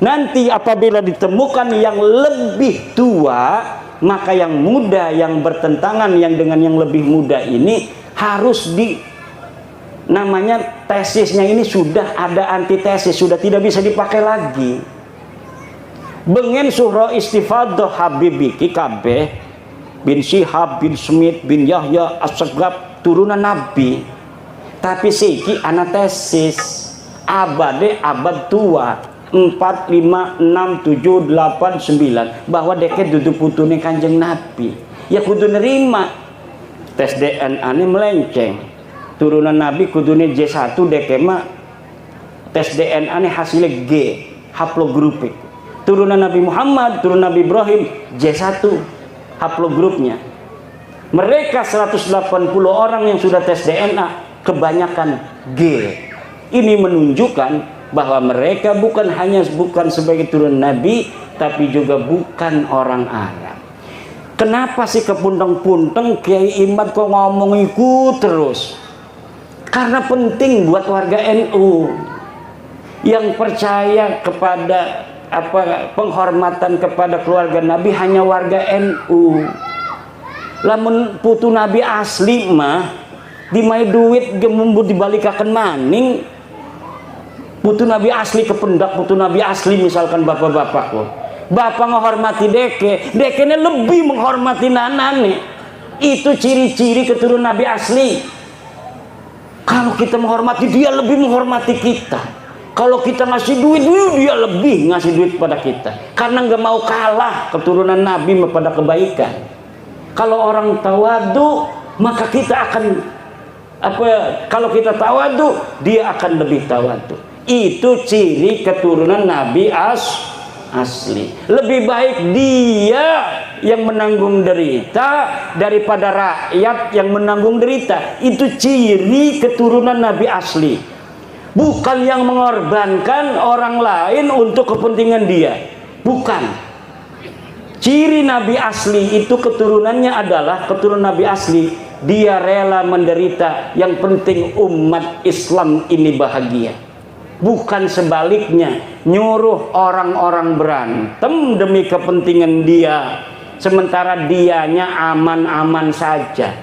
Nanti apabila ditemukan yang lebih tua, maka yang muda, yang bertentangan yang dengan yang lebih muda ini harus namanya tesisnya ini sudah ada antitesis, sudah tidak bisa dipakai lagi. Bengen surah istifadah Habib iki kabeh bin Syihab bin Smith bin Yahya As-Sagab turunan Nabi, tapi siki ana tesis abad tua 4, 5, 6, 7, 8, 9 bahwa deket duduk putune Kanjeng Nabi. Ya kudu nerima tes DNA ini melenceng, turunan Nabi kudune J1 dekema tes DNA ini hasilnya G haplogrupik. Turunan Nabi Muhammad, turunan Nabi Ibrahim J1 haplogrupnya. Mereka 180 orang yang sudah tes DNA kebanyakan G. Ini menunjukkan bahwa mereka bukan sebagai turunan Nabi, tapi juga bukan orang Arab. Kenapa sih kepunteng-punteng Kiai Imad kok ngomong ikut terus? Karena penting buat warga NU yang percaya kepada penghormatan kepada keluarga Nabi hanya warga NU. Lamun putu Nabi asli mah dimai duit gemumbu dibalikaken maning. Putu Nabi asli kependak putu Nabi asli misalkan bapak-bapak kok. Bapak menghormati dekene lebih menghormati nanane. Itu ciri-ciri keturunan Nabi asli. Kalau kita menghormati dia, lebih menghormati kita. Kalau kita ngasih duit, dia lebih ngasih duit pada kita. Karena nggak mau kalah keturunan Nabi pada kebaikan. Kalau orang tawadu, maka kita akan kalau kita tawadu, dia akan lebih tawadu. Itu ciri keturunan Nabi asli. Lebih baik dia yang menanggung derita daripada rakyat yang menanggung derita. Itu ciri keturunan Nabi asli. Bukan yang mengorbankan orang lain untuk kepentingan dia. Bukan. Ciri Nabi asli itu keturunannya adalah keturunan Nabi asli. Dia rela menderita. Yang penting umat Islam ini bahagia. Bukan sebaliknya, nyuruh orang-orang berantem demi kepentingan dia, sementara dianya aman-aman saja.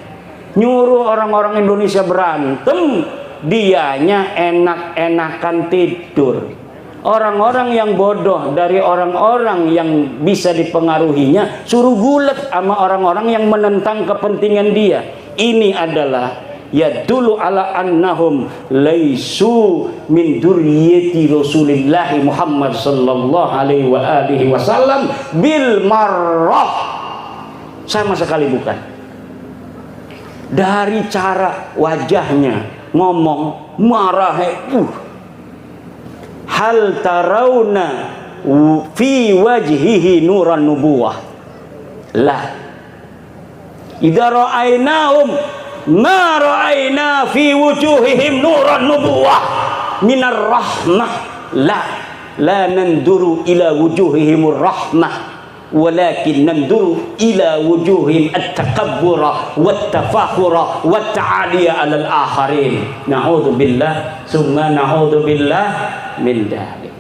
Nyuruh orang-orang Indonesia berantem, dianya enak-enakan tidur. Orang-orang yang bodoh dari orang-orang yang bisa dipengaruhinya suruh gulet sama orang-orang yang menentang kepentingan dia. Ini adalah yadullu ala annahum laisu min dzurriyyati Rasulillah Muhammad sallallahu alaihi wa alihi wasallam bil marrah. Sama sekali bukan. Dari cara wajahnya ngomong marah, hal tarawna fi wajhihi nuran nubuwah. Lah idza ra'ainahum ma ra'ayna fi wujuhihim nuran nubuwah minar rahmah. La nanduru ila wujuhihimur rahmah, walakin nanduru ila wujuhihim at-takabbura wat-tafakhura wat-ta'aliya 'alal akharin. Na'udzubillah summa na'udzubillah min dzalik.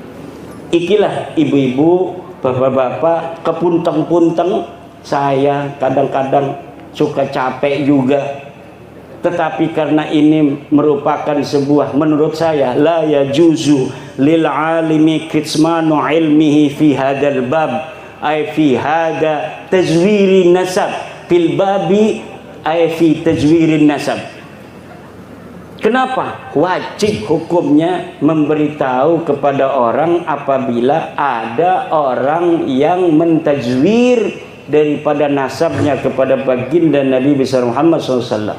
Ikilah ibu-ibu, bapak-bapak, kepunteng-punteng saya kadang-kadang suka capek juga. Tetapi karena ini merupakan sebuah, menurut saya, la yajuzu lil alimi kitmanu ilmihi fi hadzal bab ay fi hadza tazwiri nasab fil babi ay fi tajwirin nasab. Kenapa? Wajib hukumnya memberitahu kepada orang apabila ada orang yang mentajwir daripada nasabnya kepada baginda Nabi besar Muhammad SAW.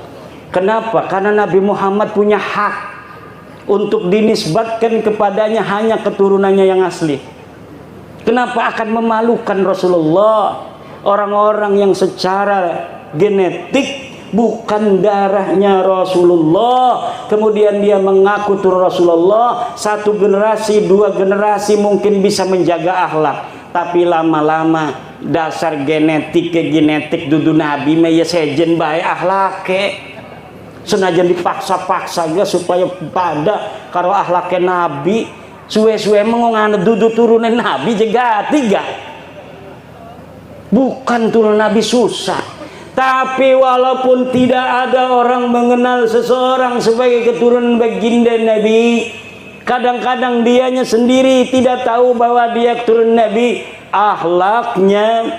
Kenapa? Karena Nabi Muhammad punya hak untuk dinisbatkan kepadanya hanya keturunannya yang asli. Kenapa akan memalukan Rasulullah? Orang-orang yang secara genetik bukan darahnya Rasulullah, kemudian dia mengaku turun Rasulullah. Satu generasi, dua generasi mungkin bisa menjaga akhlak, tapi lama-lama dasar genetik ke genetik dudu nabi mah ya sejen bae akhlake. Senajan dipaksa-paksa ya supaya pada karo akhlake nabi, suwe-suwe mengongana dudu turunan nabi juga tiga. Bukan turun nabi susah. Tapi walaupun tidak ada orang mengenal seseorang sebagai keturunan baginda Nabi, kadang-kadang dianya sendiri tidak tahu bahwa dia keturunan Nabi. Akhlaknya,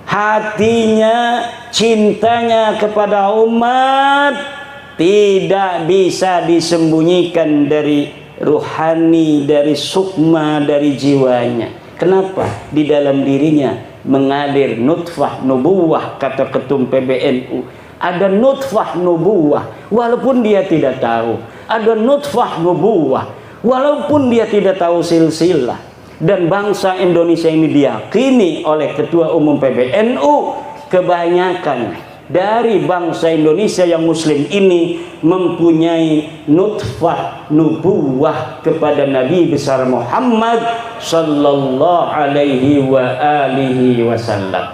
hatinya, cintanya kepada umat tidak bisa disembunyikan dari ruhani, dari sukma, dari jiwanya. Kenapa? Di dalam dirinya mengalir nutfah nubuwah, kata ketum PBNU. Ada nutfah nubuwah walaupun dia tidak tahu. Ada nutfah nubuwah walaupun dia tidak tahu silsilah. Dan bangsa Indonesia ini diyakini oleh Ketua Umum PBNU, kebanyakan dari bangsa Indonesia yang muslim ini mempunyai nutfah nubuwah kepada Nabi besar Muhammad sallallahu alaihi wa alihi wasallam.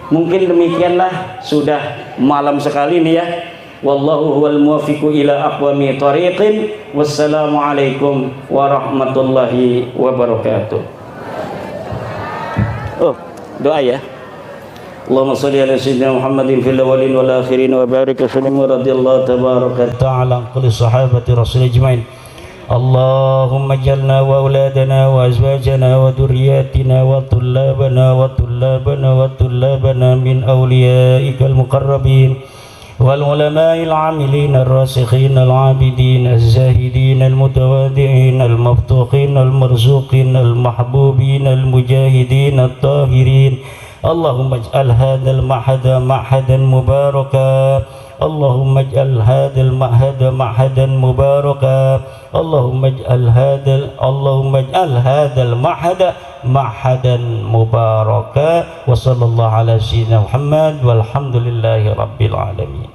Mungkin demikianlah, sudah malam sekali nih ya. Wallahu huwal muwaffiqu ila aqwami thariqin. Wassalamualaikum warahmatullahi wabarakatuh. Oh, doa ya. Allahumma shalli ala sayyidina Muhammadin fil awwalin wal akhirin wa barik wa sallim wa radiyallahu tabaraka ta'ala an kulli sahabati rasul ajmain. Allahumma ij'alna wa auladana wa azwajana wa dhurriyyatina wa tullabana min awliyaikal muqarrabin wal ulama'il 'amilin ar-rasikhin al-'abidin az-zahidin al-mutawaddi'in al-maftuqin al-marzuqin al-mahbubin al-mujahidin at-tahirin. Allahumma ij'al hadzal ma'hada ma'hadan mubaraka. Allahumma ij'al hadzal ma'hada ma'hadan mubaraka. Allahumma ij'al hadzal ma'hada ma'hadan mubaraka. Wa sallallahu ala sayyidina Muhammad walhamdulillahi rabbil alamin.